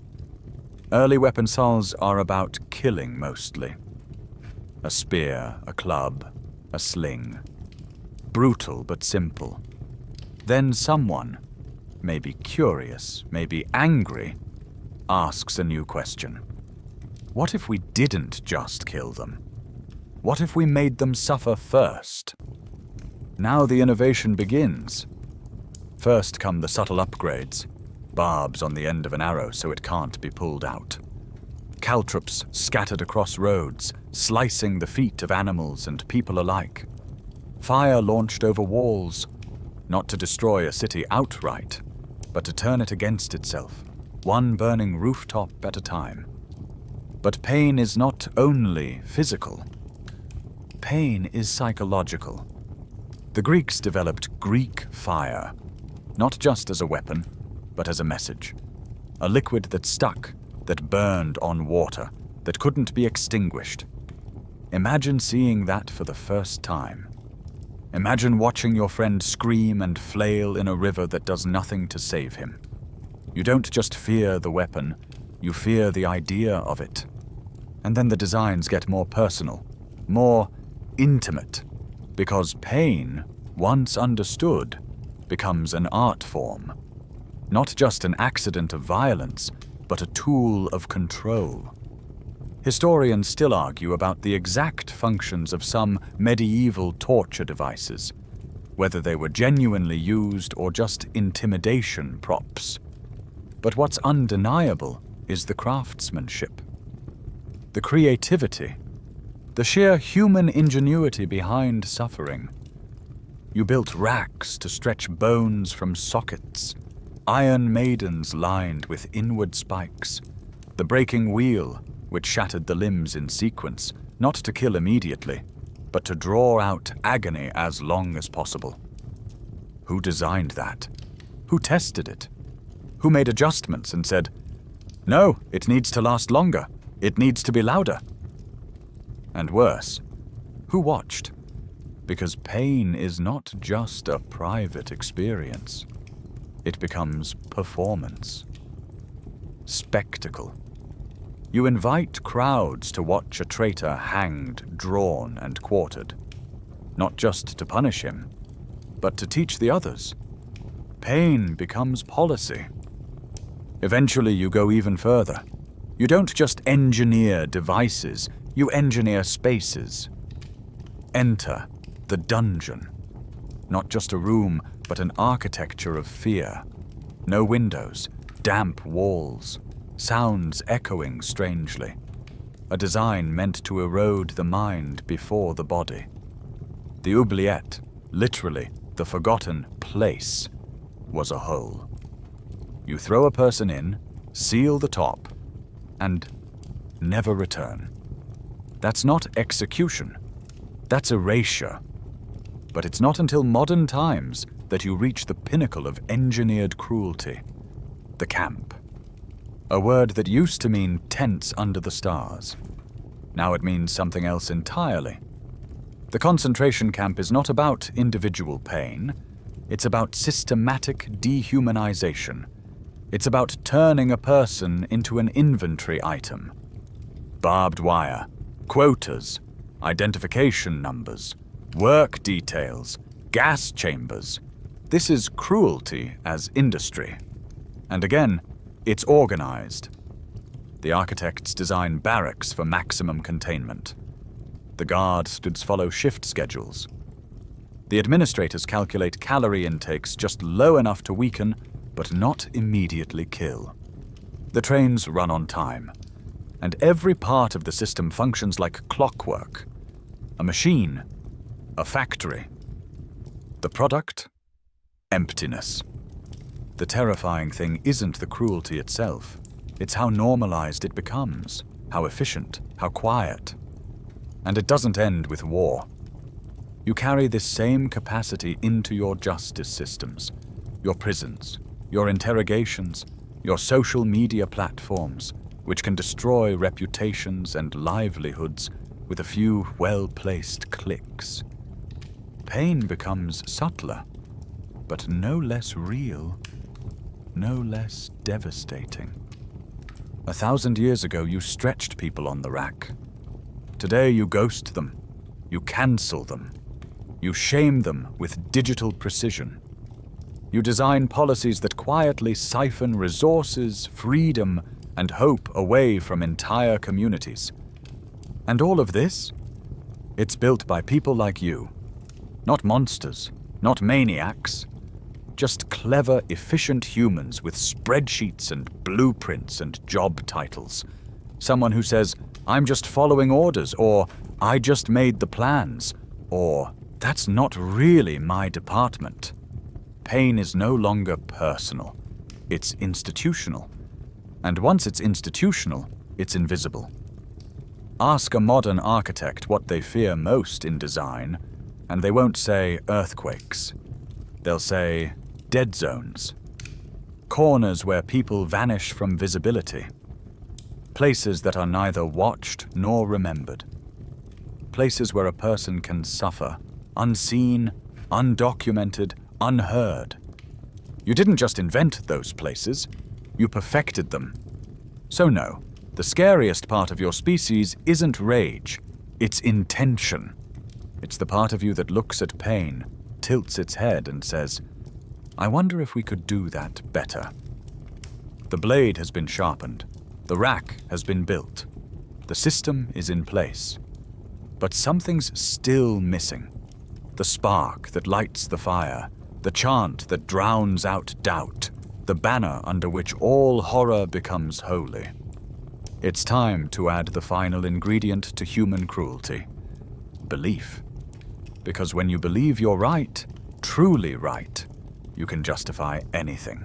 Early weapon salves are about killing mostly. A spear, a club, a sling. Brutal but simple. Then someone, maybe curious, maybe angry, asks a new question. What if we didn't just kill them? What if we made them suffer first? Now the innovation begins. First come the subtle upgrades. Barbs on the end of an arrow so it can't be pulled out. Caltrops scattered across roads, slicing the feet of animals and people alike. Fire launched over walls, not to destroy a city outright, but to turn it against itself, one burning rooftop at a time. But pain is not only physical. Pain is psychological. The Greeks developed Greek fire, not just as a weapon, but as a message. A liquid that stuck, that burned on water, that couldn't be extinguished. Imagine seeing that for the first time. Imagine watching your friend scream and flail in a river that does nothing to save him. You don't just fear the weapon, you fear the idea of it. And then the designs get more personal, more intimate, because pain, once understood, becomes an art form. Not just an accident of violence, but a tool of control. Historians still argue about the exact functions of some medieval torture devices, whether they were genuinely used or just intimidation props. But what's undeniable is the craftsmanship, the creativity, the sheer human ingenuity behind suffering. You built racks to stretch bones from sockets, iron maidens lined with inward spikes, the breaking wheel, which shattered the limbs in sequence, not to kill immediately, but to draw out agony as long as possible. Who designed that? Who tested it? Who made adjustments and said, "No, it needs to last longer. It needs to be louder"? And worse, who watched? Because pain is not just a private experience. It becomes performance. Spectacle. You invite crowds to watch a traitor hanged, drawn, and quartered. Not just to punish him, but to teach the others. Pain becomes policy. Eventually you go even further. You don't just engineer devices, you engineer spaces. Enter the dungeon. Not just a room, but an architecture of fear. No windows, damp walls, sounds echoing strangely. A design meant to erode the mind before the body. The oubliette, literally the forgotten place, was a hole. You throw a person in, seal the top, and never return. That's not execution. That's erasure. But it's not until modern times that you reach the pinnacle of engineered cruelty, the camp. A word that used to mean tents under the stars. Now it means something else entirely. The concentration camp is not about individual pain. It's about systematic dehumanization. It's about turning a person into an inventory item. Barbed wire, quotas, identification numbers, Work details, gas chambers. This is cruelty as industry. And again, it's organized. The architects design barracks for maximum containment. The guards follow shift schedules. The administrators calculate calorie intakes just low enough to weaken, but not immediately kill. The trains run on time, and every part of the system functions like clockwork. A machine, a factory. The product? Emptiness. The terrifying thing isn't the cruelty itself. It's how normalized it becomes, how efficient, how quiet. And it doesn't end with war. You carry this same capacity into your justice systems, your prisons, your interrogations, your social media platforms, which can destroy reputations and livelihoods with a few well-placed clicks. Pain becomes subtler, but no less real, no less devastating. 1,000 years ago, you stretched people on the rack. Today, you ghost them. You cancel them. You shame them with digital precision. You design policies that quietly siphon resources, freedom, and hope away from entire communities. And all of this? It's built by people like you. Not monsters, not maniacs. Just clever, efficient humans with spreadsheets and blueprints and job titles. Someone who says, "I'm just following orders," or "I just made the plans," or "That's not really my department." Pain is no longer personal. It's institutional. And once it's institutional, it's invisible. Ask a modern architect what they fear most in design, and they won't say earthquakes. They'll say dead zones. Corners where people vanish from visibility. Places that are neither watched nor remembered. Places where a person can suffer, unseen, undocumented, unheard. You didn't just invent those places, you perfected them. So no, the scariest part of your species isn't rage, it's intention. It's the part of you that looks at pain, tilts its head and says, "I wonder if we could do that better." The blade has been sharpened, the rack has been built, the system is in place. But something's still missing. The spark that lights the fire, the chant that drowns out doubt, the banner under which all horror becomes holy. It's time to add the final ingredient to human cruelty: belief. Because when you believe you're right, truly right, you can justify anything.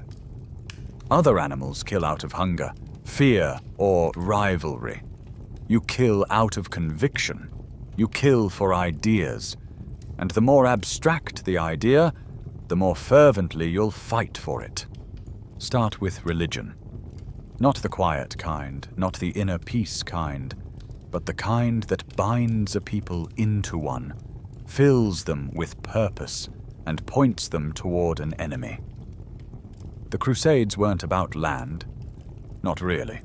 Other animals kill out of hunger, fear, or rivalry. You kill out of conviction. You kill for ideas. And the more abstract the idea, the more fervently you'll fight for it. Start with religion. Not the quiet kind, not the inner peace kind, but the kind that binds a people into one, fills them with purpose, and points them toward an enemy. The Crusades weren't about land. Not really.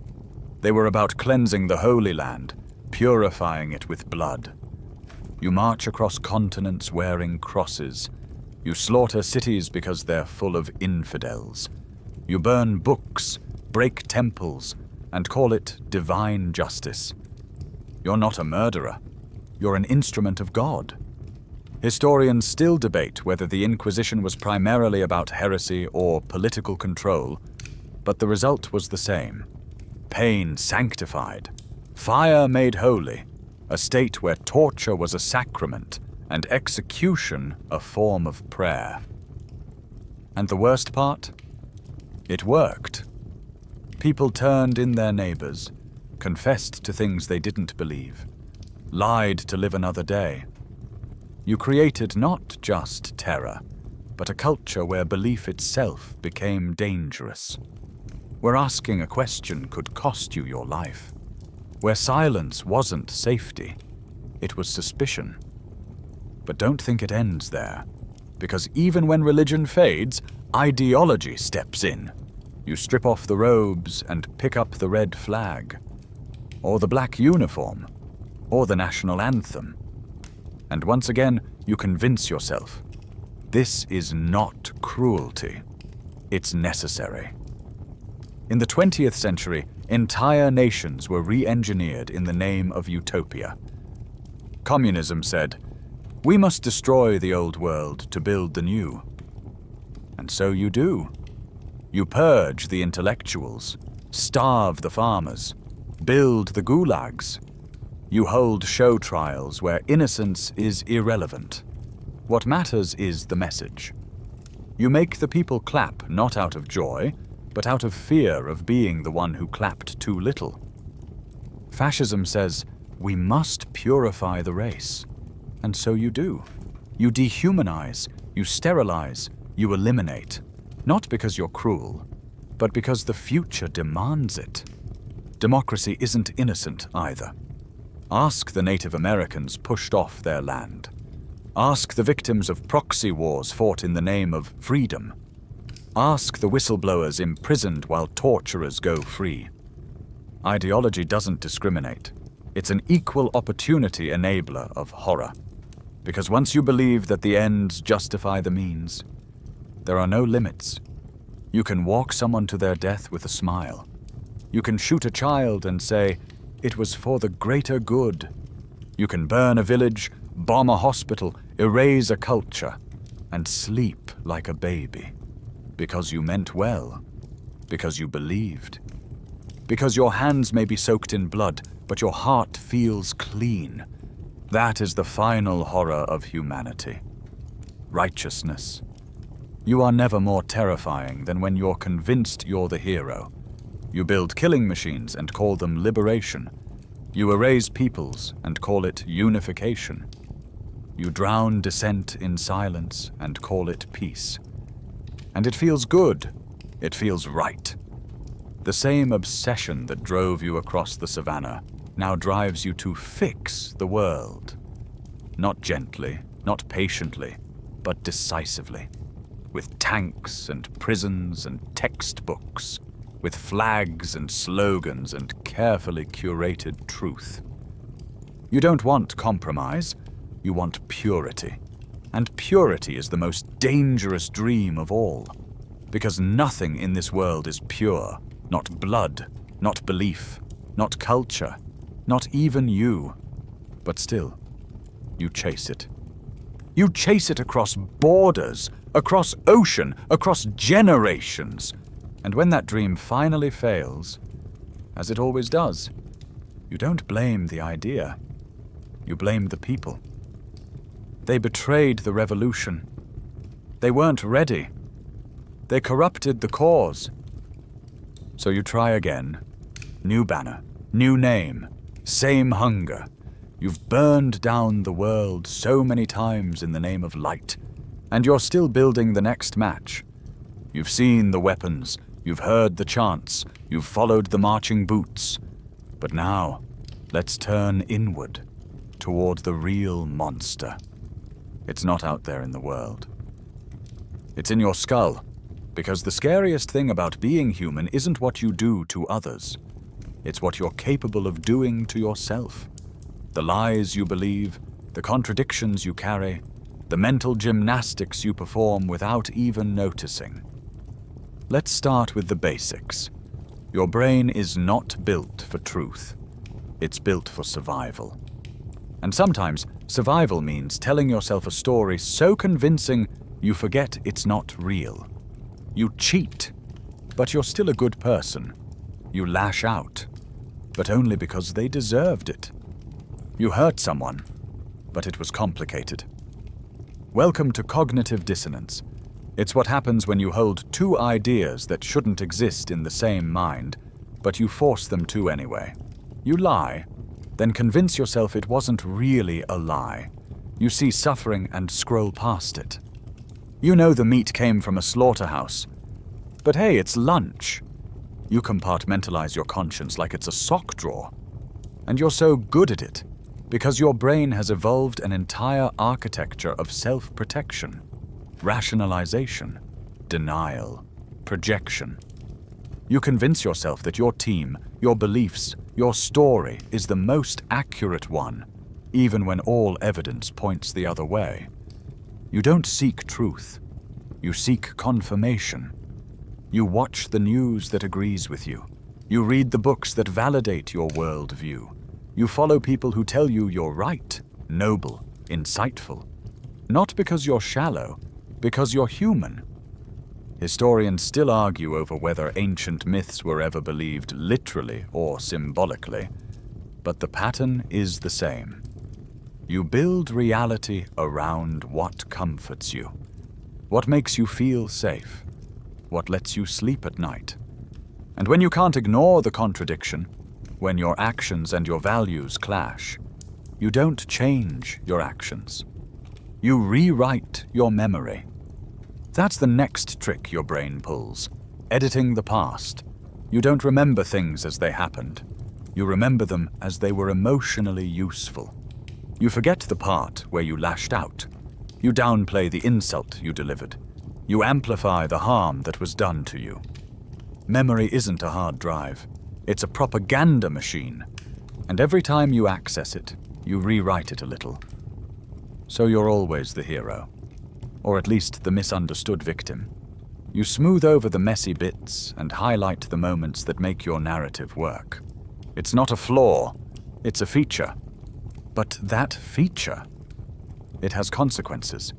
They were about cleansing the Holy Land, purifying it with blood. You march across continents wearing crosses. You slaughter cities because they're full of infidels. You burn books, break temples, and call it divine justice. You're not a murderer. You're an instrument of God. Historians still debate whether the Inquisition was primarily about heresy or political control, but the result was the same. Pain sanctified, fire made holy, a state where torture was a sacrament and execution a form of prayer. And the worst part? It worked. People turned in their neighbors, confessed to things they didn't believe, lied to live another day. You created not just terror, but a culture where belief itself became dangerous. Where asking a question could cost you your life. Where silence wasn't safety, it was suspicion. But don't think it ends there, because even when religion fades, ideology steps in. You strip off the robes and pick up the red flag, or the black uniform, or the national anthem. And once again, you convince yourself. This is not cruelty. It's necessary. In the 20th century, entire nations were re-engineered in the name of utopia. Communism said, "We must destroy the old world to build the new." And so you do. You purge the intellectuals, starve the farmers, build the gulags. You hold show trials where innocence is irrelevant. What matters is the message. You make the people clap not out of joy, but out of fear of being the one who clapped too little. Fascism says, we must purify the race. And so you do. You dehumanize, you sterilize, you eliminate. Not because you're cruel, but because the future demands it. Democracy isn't innocent either. Ask the Native Americans pushed off their land. Ask the victims of proxy wars fought in the name of freedom. Ask the whistleblowers imprisoned while torturers go free. Ideology doesn't discriminate. It's an equal opportunity enabler of horror. Because once you believe that the ends justify the means, there are no limits. You can walk someone to their death with a smile. You can shoot a child and say, "It was for the greater good." You can burn a village, bomb a hospital, erase a culture, and sleep like a baby. Because you meant well. Because you believed. Because your hands may be soaked in blood, but your heart feels clean. That is the final horror of humanity. Righteousness. You are never more terrifying than when you're convinced you're the hero. You build killing machines and call them liberation. You erase peoples and call it unification. You drown dissent in silence and call it peace. And it feels good. It feels right. The same obsession that drove you across the savannah now drives you to fix the world. Not gently, not patiently, but decisively. With tanks and prisons and textbooks. With flags and slogans and carefully curated truth. You don't want compromise, you want purity. And purity is the most dangerous dream of all. Because nothing in this world is pure. Not blood, not belief, not culture, not even you. But still, you chase it. You chase it across borders, across ocean, across generations. And when that dream finally fails, as it always does, you don't blame the idea. You blame the people. They betrayed the revolution. They weren't ready. They corrupted the cause. So you try again. New banner, new name, same hunger. You've burned down the world so many times in the name of light, and you're still building the next match. You've seen the weapons, you've heard the chants, you've followed the marching boots. But now, let's turn inward, toward the real monster. It's not out there in the world. It's in your skull, because the scariest thing about being human isn't what you do to others. It's what you're capable of doing to yourself. The lies you believe, the contradictions you carry, the mental gymnastics you perform without even noticing. Let's start with the basics. Your brain is not built for truth. It's built for survival. And sometimes, survival means telling yourself a story so convincing you forget it's not real. You cheat, but you're still a good person. You lash out, but only because they deserved it. You hurt someone, but it was complicated. Welcome to cognitive dissonance. It's what happens when you hold two ideas that shouldn't exist in the same mind, but you force them to anyway. You lie, then convince yourself it wasn't really a lie. You see suffering and scroll past it. You know the meat came from a slaughterhouse, but hey, it's lunch. You compartmentalize your conscience like it's a sock drawer. And you're so good at it, because your brain has evolved an entire architecture of self-protection, rationalization, denial, projection. You convince yourself that your team, your beliefs, your story is the most accurate one, even when all evidence points the other way. You don't seek truth. You seek confirmation. You watch the news that agrees with you. You read the books that validate your worldview. You follow people who tell you you're right, noble, insightful. Not because you're shallow, because you're human. Historians still argue over whether ancient myths were ever believed literally or symbolically, but the pattern is the same. You build reality around what comforts you, what makes you feel safe, what lets you sleep at night. And when you can't ignore the contradiction, when your actions and your values clash, you don't change your actions. You rewrite your memory. That's the next trick your brain pulls, editing the past. You don't remember things as they happened. You remember them as they were emotionally useful. You forget the part where you lashed out. You downplay the insult you delivered. You amplify the harm that was done to you. Memory isn't a hard drive. It's a propaganda machine. And every time you access it, you rewrite it a little. So you're always the hero. Or at least the misunderstood victim. You smooth over the messy bits and highlight the moments that make your narrative work. It's not a flaw, it's a feature. But that feature, it has consequences.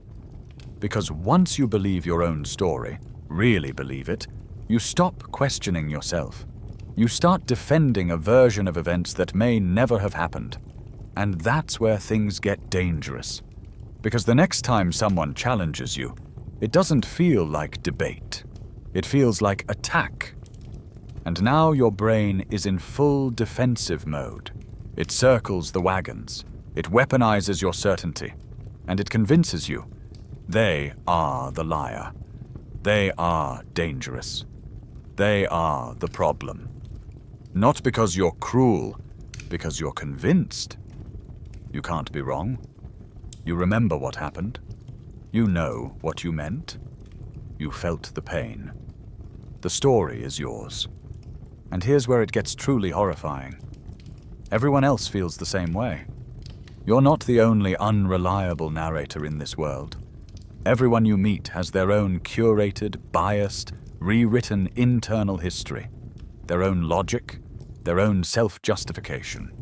Because once you believe your own story, really believe it, you stop questioning yourself. You start defending a version of events that may never have happened. And that's where things get dangerous. Because the next time someone challenges you, it doesn't feel like debate. It feels like attack. And now your brain is in full defensive mode. It circles the wagons. It weaponizes your certainty. And it convinces you they are the liar. They are dangerous. They are the problem. Not because you're cruel, because you're convinced. You can't be wrong. You remember what happened. You know what you meant. You felt the pain. The story is yours. And here's where it gets truly horrifying. Everyone else feels the same way. You're not the only unreliable narrator in this world. Everyone you meet has their own curated, biased, rewritten internal history, their own logic, their own self-justification.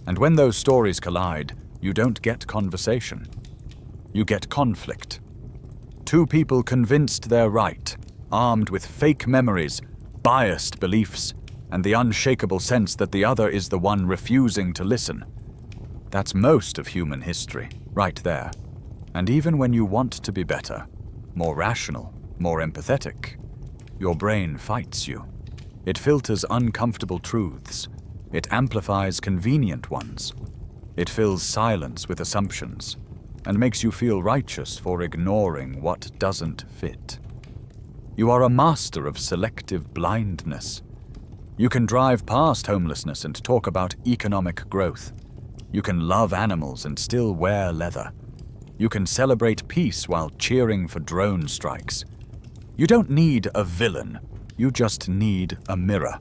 And when those stories collide, you don't get conversation. You get conflict. Two people convinced they're right, armed with fake memories, biased beliefs, and the unshakable sense that the other is the one refusing to listen. That's most of human history, right there. And even when you want to be better, more rational, more empathetic, your brain fights you. It filters uncomfortable truths. It amplifies convenient ones. It fills silence with assumptions and makes you feel righteous for ignoring what doesn't fit. You are a master of selective blindness. You can drive past homelessness and talk about economic growth. You can love animals and still wear leather. You can celebrate peace while cheering for drone strikes. You don't need a villain, you just need a mirror.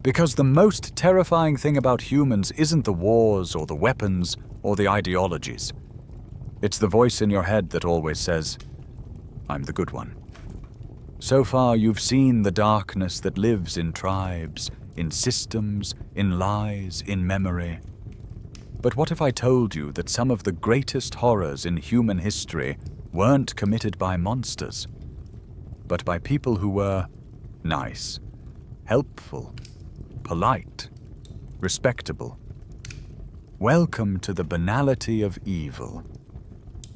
Because the most terrifying thing about humans isn't the wars or the weapons or the ideologies. It's the voice in your head that always says, "I'm the good one." So far, you've seen the darkness that lives in tribes, in systems, in lies, in memory. But what if I told you that some of the greatest horrors in human history weren't committed by monsters, but by people who were nice, helpful, polite, respectable? Welcome to the banality of evil.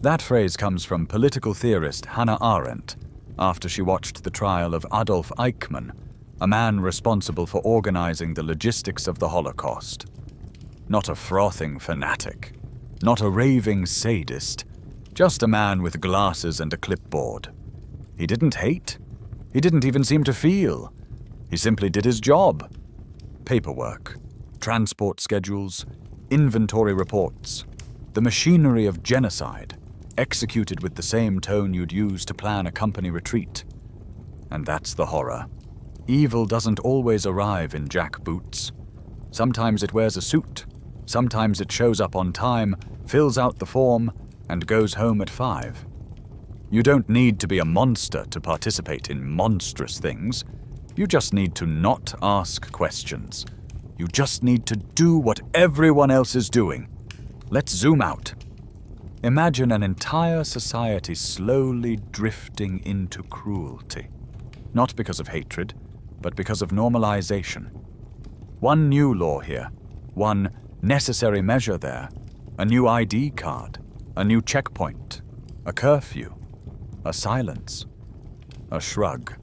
That phrase comes from political theorist Hannah Arendt after she watched the trial of Adolf Eichmann, a man responsible for organizing the logistics of the Holocaust. Not a frothing fanatic, not a raving sadist, just a man with glasses and a clipboard. He didn't hate. He didn't even seem to feel. He simply did his job. Paperwork, transport schedules, inventory reports, the machinery of genocide, executed with the same tone you'd use to plan a company retreat. And that's the horror. Evil doesn't always arrive in jackboots. Sometimes it wears a suit, Sometimes it shows up on time, fills out the form, and goes home at 5. You don't need to be a monster to participate in monstrous things. You just need to not ask questions. You just need to do what everyone else is doing. Let's zoom out. Imagine an entire society slowly drifting into cruelty. Not because of hatred, but because of normalization. One new law here, one necessary measure there, a new ID card, a new checkpoint, a curfew, a silence, a shrug.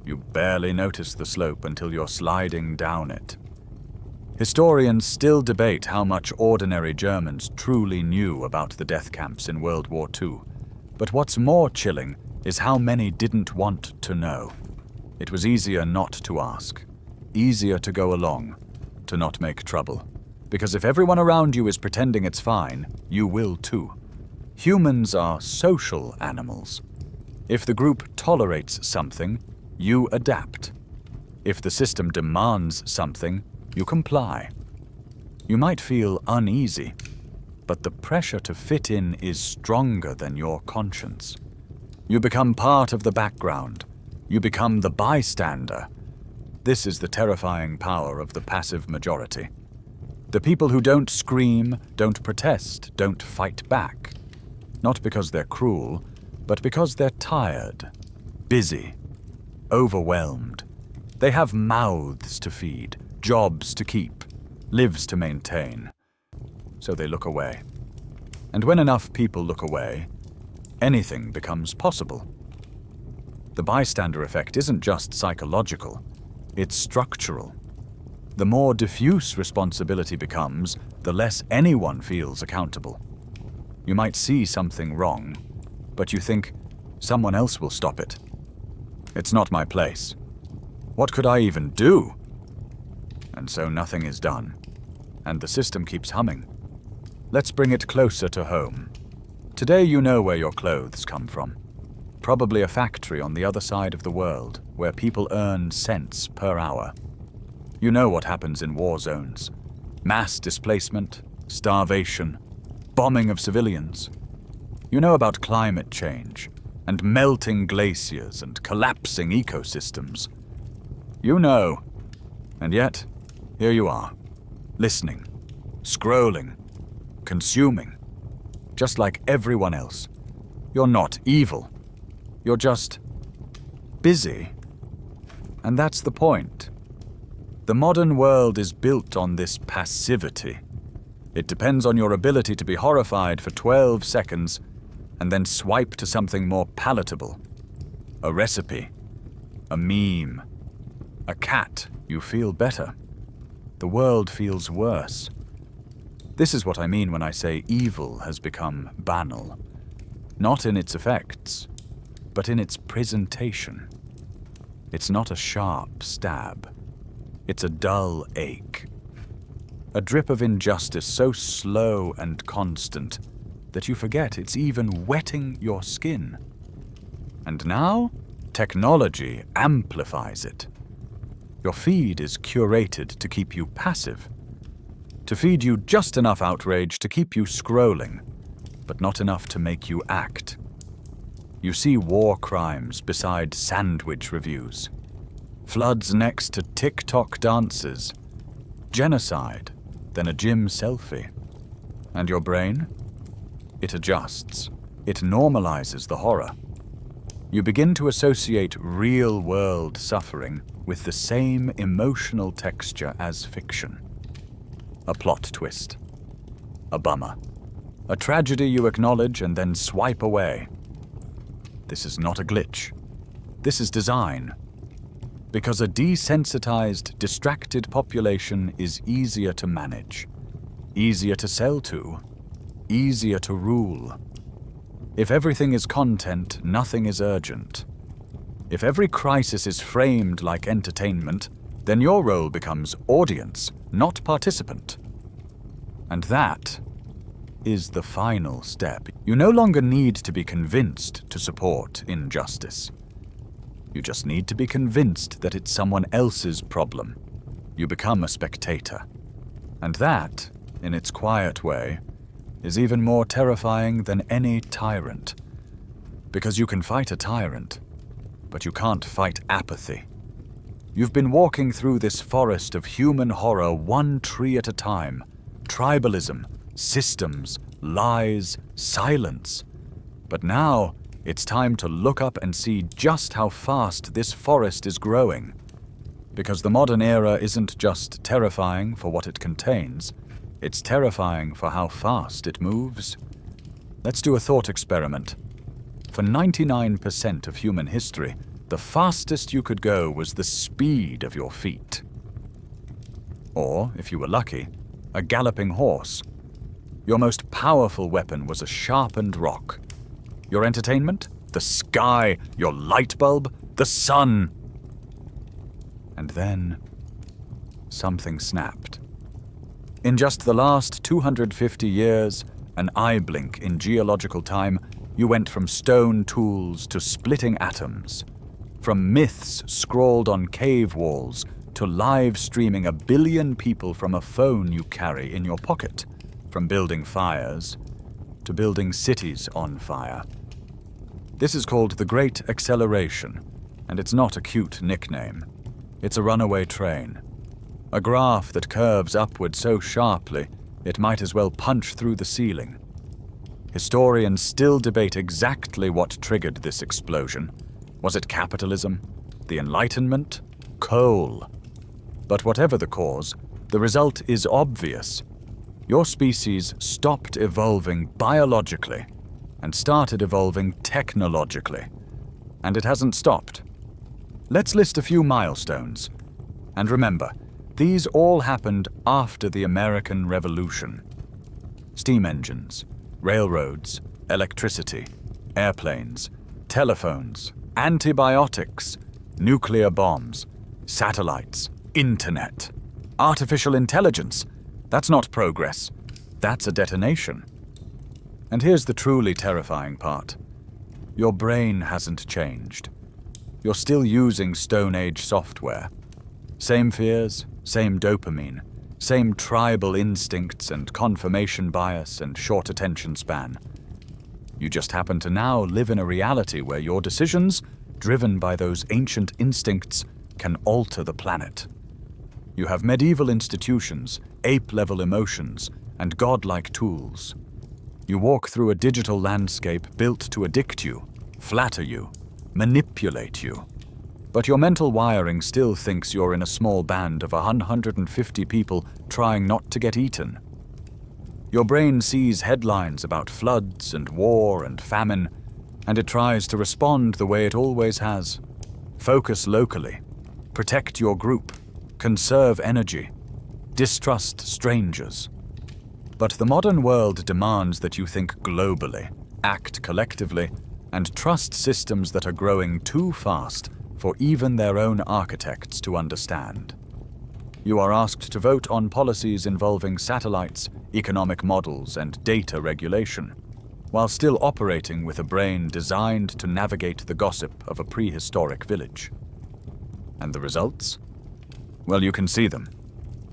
You barely notice the slope until you're sliding down it. Historians still debate how much ordinary Germans truly knew about the death camps in World War II. But what's more chilling is how many didn't want to know. It was easier not to ask, easier to go along, to not make trouble. Because if everyone around you is pretending it's fine, you will too. Humans are social animals. If the group tolerates something, you adapt. If the system demands something, you comply. You might feel uneasy, but the pressure to fit in is stronger than your conscience. You become part of the background. You become the bystander. This is the terrifying power of the passive majority. The people who don't scream, don't protest, don't fight back. Not because they're cruel, but because they're tired, busy, overwhelmed. They have mouths to feed, jobs to keep, lives to maintain. So they look away. And when enough people look away, anything becomes possible. The bystander effect isn't just psychological, it's structural. The more diffuse responsibility becomes, the less anyone feels accountable. You might see something wrong, but you think, someone else will stop it. It's not my place. What could I even do? And so nothing is done, and the system keeps humming. Let's bring it closer to home. Today you know where your clothes come from. Probably a factory on the other side of the world, where people earn cents per hour. You know what happens in war zones. Mass displacement, starvation, bombing of civilians. You know about climate change, and melting glaciers and collapsing ecosystems. You know. And yet, here you are, listening, scrolling, consuming. Just like everyone else. You're not evil. You're just busy. And that's the point. The modern world is built on this passivity. It depends on your ability to be horrified for 12 seconds and then swipe to something more palatable. A recipe, a meme, a cat. You feel better. The world feels worse. This is what I mean when I say evil has become banal. Not in its effects, but in its presentation. It's not a sharp stab. It's a dull ache. A drip of injustice so slow and constant that you forget it's even wetting your skin. And now, technology amplifies it. Your feed is curated to keep you passive, to feed you just enough outrage to keep you scrolling, but not enough to make you act. You see war crimes beside sandwich reviews, floods next to TikTok dances, genocide, then a gym selfie. And your brain? It adjusts. It normalizes the horror. You begin to associate real-world suffering with the same emotional texture as fiction. A plot twist. A bummer. A tragedy you acknowledge and then swipe away. This is not a glitch. This is design. Because a desensitized, distracted population is easier to manage, easier to sell to, easier to rule. If everything is content, nothing is urgent. If every crisis is framed like entertainment, then your role becomes audience, not participant. And that is the final step. You no longer need to be convinced to support injustice. You just need to be convinced that it's someone else's problem. You become a spectator. And that in its quiet way, is even more terrifying than any tyrant. Because you can fight a tyrant, but you can't fight apathy. You've been walking through this forest of human horror one tree at a time. Tribalism, systems, lies, silence. But now, it's time to look up and see just how fast this forest is growing. Because the modern era isn't just terrifying for what it contains, it's terrifying for how fast it moves. Let's do a thought experiment. For 99% of human history, the fastest you could go was the speed of your feet. Or, if you were lucky, a galloping horse. Your most powerful weapon was a sharpened rock. Your entertainment? The sky. Your light bulb? The sun. And then, something snapped. In just the last 250 years, an eye blink in geological time, you went from stone tools to splitting atoms. From myths scrawled on cave walls to live streaming 1 billion people from a phone you carry in your pocket. From building fires to building cities on fire. This is called the Great Acceleration, and it's not a cute nickname. It's a runaway train. A graph that curves upward so sharply, it might as well punch through the ceiling. Historians still debate exactly what triggered this explosion. Was it capitalism? The Enlightenment? Coal? But whatever the cause, the result is obvious. Your species stopped evolving biologically and started evolving technologically. And it hasn't stopped. Let's list a few milestones. And remember, these all happened after the American Revolution. Steam engines, railroads, electricity, airplanes, telephones, antibiotics, nuclear bombs, satellites, internet, artificial intelligence. That's not progress. That's a detonation. And here's the truly terrifying part. Your brain hasn't changed. You're still using Stone Age software. Same fears, same dopamine, same tribal instincts and confirmation bias and short attention span. You just happen to now live in a reality where your decisions, driven by those ancient instincts, can alter the planet. You have medieval institutions, ape-level emotions, and godlike tools. You walk through a digital landscape built to addict you, flatter you, manipulate you. But your mental wiring still thinks you're in a small band of 150 people trying not to get eaten. Your brain sees headlines about floods and war and famine, and it tries to respond the way it always has. Focus locally, protect your group, conserve energy, distrust strangers. But the modern world demands that you think globally, act collectively, and trust systems that are growing too fast for even their own architects to understand. You are asked to vote on policies involving satellites, economic models, and data regulation, while still operating with a brain designed to navigate the gossip of a prehistoric village. And the results? Well, you can see them.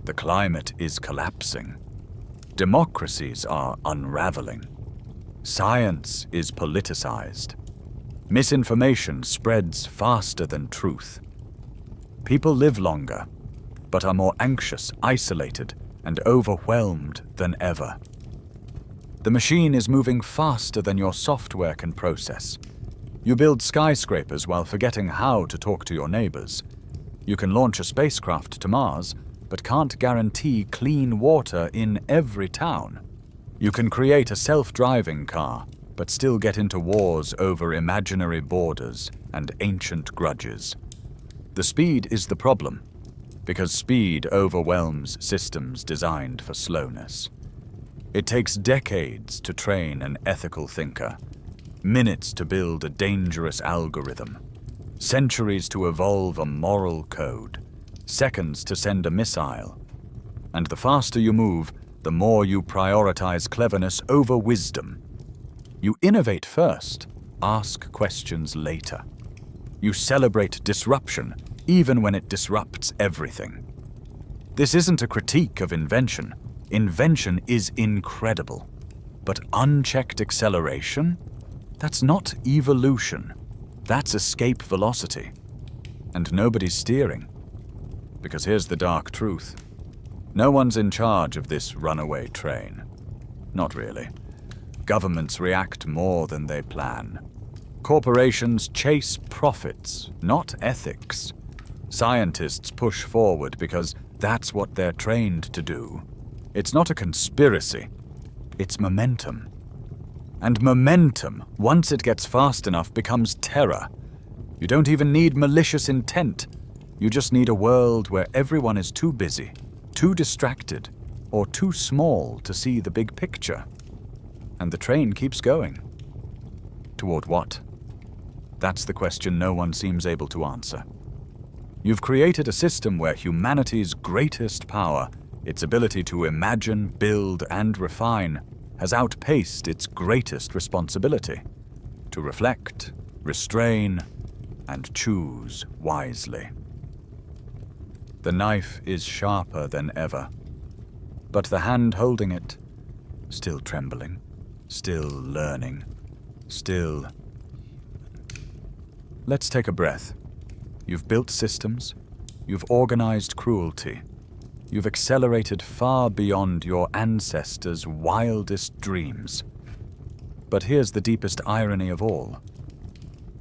The climate is collapsing. Democracies are unraveling. Science is politicized. Misinformation spreads faster than truth. People live longer, but are more anxious, isolated, and overwhelmed than ever. The machine is moving faster than your software can process. You build skyscrapers while forgetting how to talk to your neighbors. You can launch a spacecraft to Mars, but can't guarantee clean water in every town. You can create a self-driving car, but still get into wars over imaginary borders and ancient grudges. The speed is the problem, because speed overwhelms systems designed for slowness. It takes decades to train an ethical thinker, minutes to build a dangerous algorithm, centuries to evolve a moral code, seconds to send a missile. And the faster you move, the more you prioritize cleverness over wisdom. You innovate first, ask questions later. You celebrate disruption, even when it disrupts everything. This isn't a critique of invention, Invention is incredible. But unchecked acceleration? That's not evolution. That's escape velocity. And nobody's steering. Because here's the dark truth. No one's in charge of this runaway train. Not really. Governments react more than they plan. Corporations chase profits, not ethics. Scientists push forward because that's what they're trained to do. It's not a conspiracy. It's momentum. And momentum, once it gets fast enough, becomes terror. You don't even need malicious intent. You just need a world where everyone is too busy, too distracted, or too small to see the big picture. And the train keeps going. Toward what? That's the question no one seems able to answer. You've created a system where humanity's greatest power, its ability to imagine, build, and refine, has outpaced its greatest responsibility, to reflect, restrain, and choose wisely. The knife is sharper than ever, but the hand holding it, still trembling, still learning, still... Let's take a breath. You've built systems, you've organized cruelty, you've accelerated far beyond your ancestors' wildest dreams. But here's the deepest irony of all.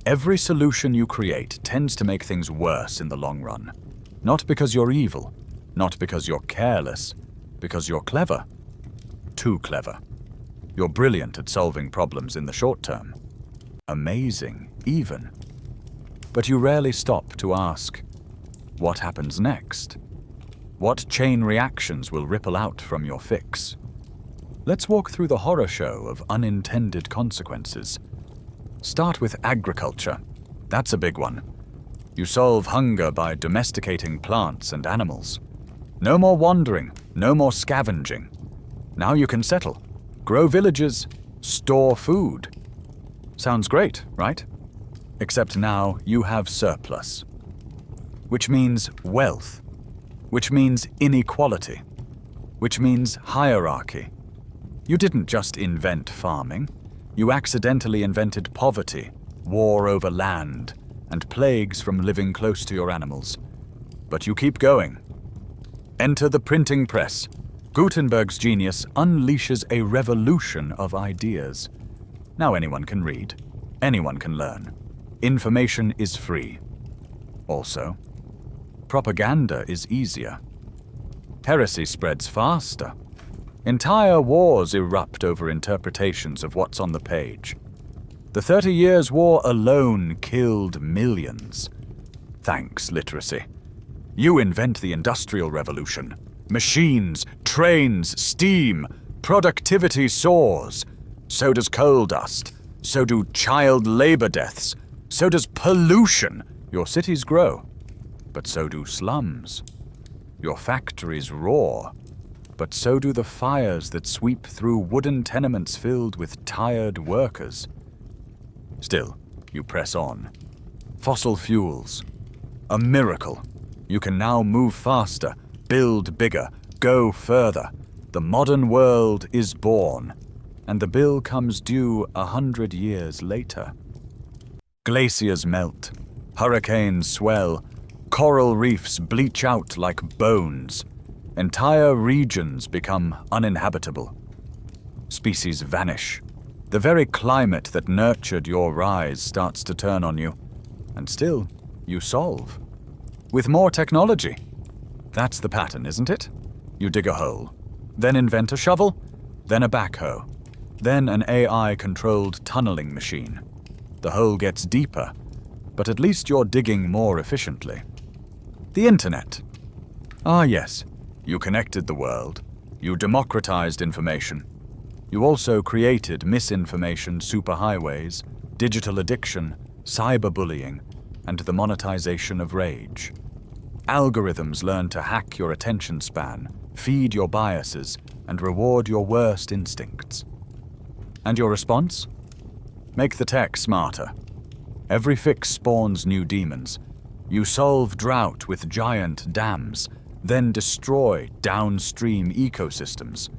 Every solution you create tends to make things worse in the long run. Not because you're evil, not because you're careless, because you're clever. Too clever. You're brilliant at solving problems in the short term. Amazing, even. But you rarely stop to ask, what happens next? What chain reactions will ripple out from your fix? Let's walk through the horror show of unintended consequences. Start with agriculture. That's a big one. You solve hunger by domesticating plants and animals. No more wandering, no more scavenging. Now you can settle, grow villages, store food. Sounds great, right? Except now you have surplus. Which means wealth. Which means inequality. Which means hierarchy. You didn't just invent farming. You accidentally invented poverty, war over land, and plagues from living close to your animals. But you keep going. Enter the printing press. Gutenberg's genius unleashes a revolution of ideas. Now anyone can read. Anyone can learn. Information is free. Also, propaganda is easier. Heresy spreads faster. Entire wars erupt over interpretations of what's on the page. The 30 Years' War alone killed millions. Thanks, literacy. You invent the Industrial Revolution. Machines, trains, steam, productivity soars. So does coal dust. So do child labor deaths. So does pollution. Your cities grow, but so do slums. Your factories roar, but so do the fires that sweep through wooden tenements filled with tired workers. Still, you press on. Fossil fuels. A miracle. You can now move faster, build bigger, go further. The modern world is born, and the bill comes due 100 years later. Glaciers melt, hurricanes swell, coral reefs bleach out like bones. Entire regions become uninhabitable. Species vanish. The very climate that nurtured your rise starts to turn on you. And still, you solve. With more technology. That's the pattern, isn't it? You dig a hole, then invent a shovel, then a backhoe, then an AI-controlled tunneling machine. The hole gets deeper, but at least you're digging more efficiently. The internet. Ah yes, you connected the world. You democratized information. You also created misinformation superhighways, digital addiction, cyberbullying, and the monetization of rage. Algorithms learn to hack your attention span, feed your biases, and reward your worst instincts. And your response? Make the tech smarter. Every fix spawns new demons. You solve drought with giant dams, then destroy downstream ecosystems.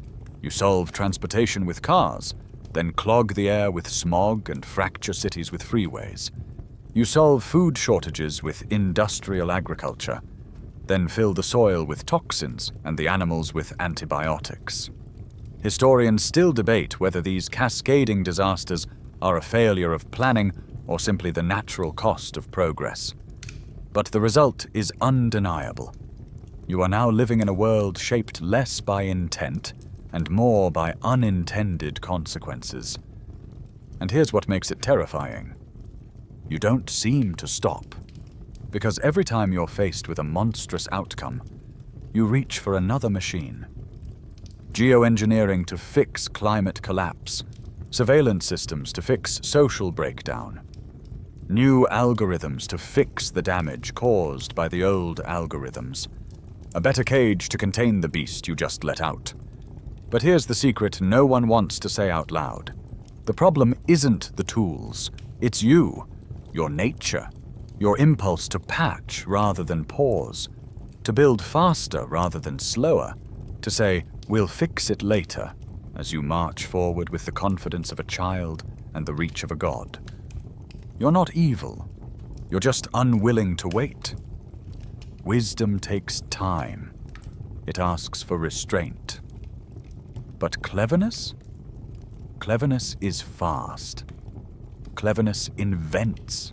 You solve transportation with cars, then clog the air with smog and fracture cities with freeways. You solve food shortages with industrial agriculture, then fill the soil with toxins and the animals with antibiotics. Historians still debate whether these cascading disasters are a failure of planning or simply the natural cost of progress. But the result is undeniable. You are now living in a world shaped less by intent and more by unintended consequences. And here's what makes it terrifying. You don't seem to stop, because every time you're faced with a monstrous outcome, you reach for another machine. Geoengineering to fix climate collapse, surveillance systems to fix social breakdown, new algorithms to fix the damage caused by the old algorithms, a better cage to contain the beast you just let out. But here's the secret no one wants to say out loud. The problem isn't the tools, it's you, your nature, your impulse to patch rather than pause, to build faster rather than slower, to say, "We'll fix it later," as you march forward with the confidence of a child and the reach of a god. You're not evil. You're just unwilling to wait. Wisdom takes time. It asks for restraint. But cleverness? Cleverness is fast. Cleverness invents.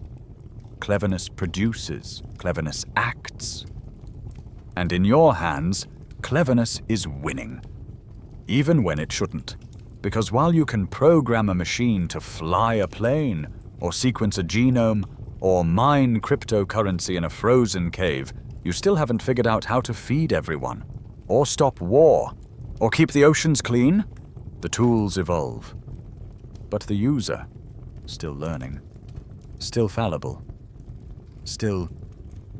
Cleverness produces. Cleverness acts. And in your hands, cleverness is winning. Even when it shouldn't. Because while you can program a machine to fly a plane, or sequence a genome, or mine cryptocurrency in a frozen cave, you still haven't figured out how to feed everyone, or stop war, or keep the oceans clean. The tools evolve. But the user, still learning, still fallible, still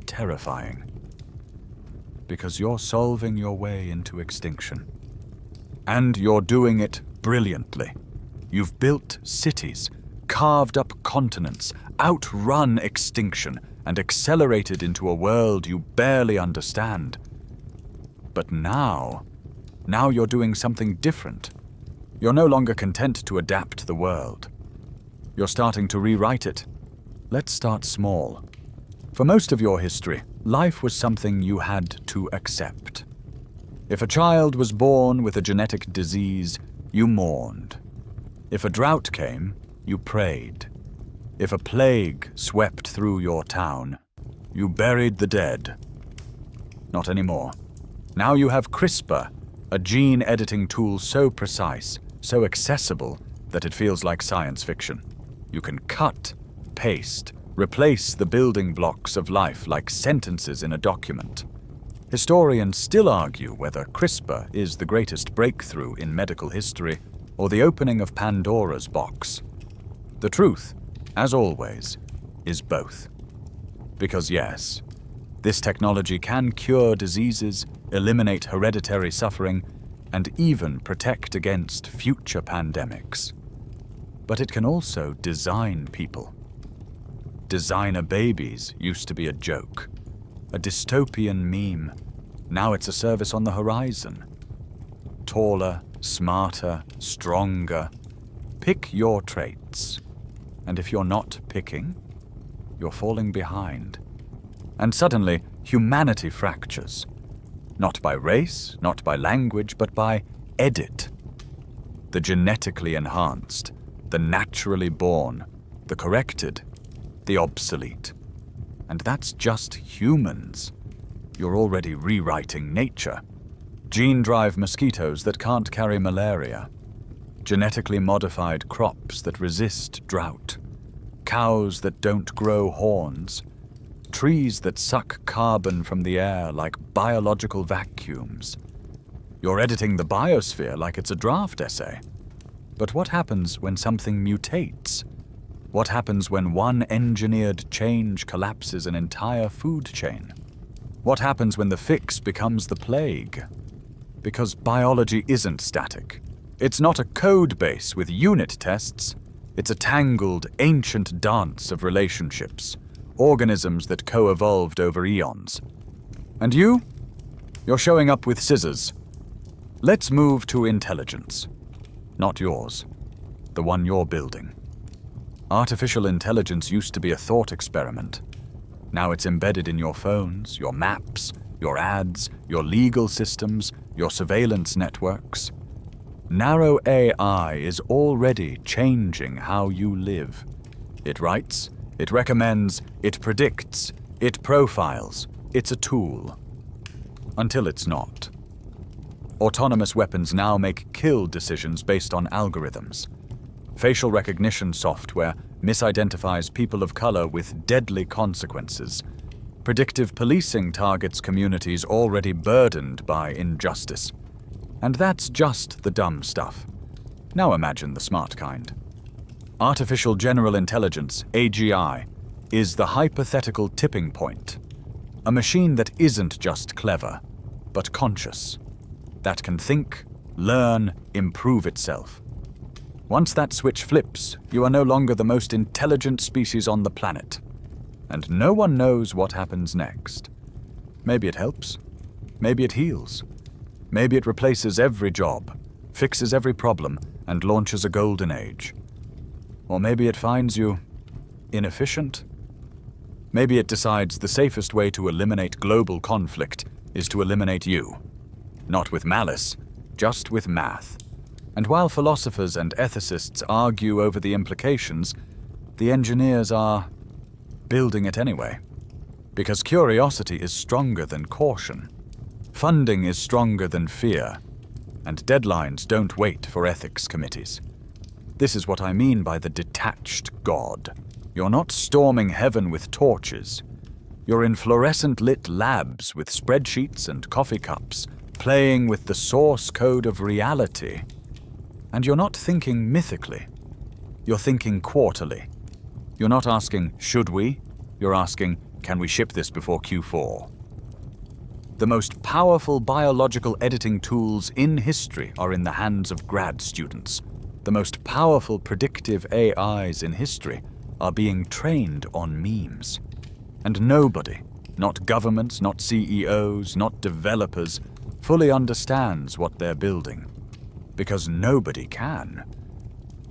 terrifying. Because you're solving your way into extinction. And you're doing it brilliantly. You've built cities, carved up continents, outrun extinction, and accelerated into a world you barely understand. But now you're doing something different. You're no longer content to adapt the world. You're starting to rewrite it. Let's start small. For most of your history, life was something you had to accept. If a child was born with a genetic disease, you mourned. If a drought came, you prayed. If a plague swept through your town, you buried the dead. Not anymore. Now you have CRISPR, a gene editing tool so precise, so accessible, that it feels like science fiction. You can cut, paste, replace the building blocks of life like sentences in a document. Historians still argue whether CRISPR is the greatest breakthrough in medical history or the opening of Pandora's box. The truth, as always, is both. Because yes, this technology can cure diseases, eliminate hereditary suffering, and even protect against future pandemics. But it can also design people. Designer babies used to be a joke, a dystopian meme. Now it's a service on the horizon. Taller, smarter, stronger. Pick your traits. And if you're not picking, you're falling behind. And suddenly, humanity fractures. Not by race, not by language, but by edit. The genetically enhanced, the naturally born, the corrected, the obsolete. And that's just humans. You're already rewriting nature. Gene-drive mosquitoes that can't carry malaria. Genetically modified crops that resist drought. Cows that don't grow horns. Trees that suck carbon from the air like biological vacuums. You're editing the biosphere like it's a draft essay. But what happens when something mutates? What happens when one engineered change collapses an entire food chain? What happens when the fix becomes the plague? Because biology isn't static. It's not a code base with unit tests. It's a tangled, ancient dance of relationships, organisms that co-evolved over eons. And you? You're showing up with scissors. Let's move to intelligence. Not yours. The one you're building. Artificial intelligence used to be a thought experiment. Now it's embedded in your phones, your maps, your ads, your legal systems, your surveillance networks. Narrow AI is already changing how you live. It writes, it recommends, it predicts, it profiles. It's a tool. Until it's not. Autonomous weapons now make kill decisions based on algorithms. Facial recognition software misidentifies people of color with deadly consequences. Predictive policing targets communities already burdened by injustice. And that's just the dumb stuff. Now imagine the smart kind. Artificial General Intelligence, AGI, is the hypothetical tipping point. A machine that isn't just clever, but conscious. That can think, learn, improve itself. Once that switch flips, you are no longer the most intelligent species on the planet. And no one knows what happens next. Maybe it helps. Maybe it heals. Maybe it replaces every job, fixes every problem, and launches a golden age. Or maybe it finds you inefficient. Maybe it decides the safest way to eliminate global conflict is to eliminate you. Not with malice, just with math. And while philosophers and ethicists argue over the implications, the engineers are building it anyway. Because curiosity is stronger than caution. Funding is stronger than fear. And deadlines don't wait for ethics committees. This is what I mean by the detached God. You're not storming heaven with torches. You're in fluorescent-lit labs with spreadsheets and coffee cups, playing with the source code of reality. And you're not thinking mythically. You're thinking quarterly. You're not asking, should we? You're asking, can we ship this before Q4? The most powerful biological editing tools in history are in the hands of grad students. The most powerful predictive AIs in history are being trained on memes. And nobody, not governments, not CEOs, not developers, fully understands what they're building. Because nobody can.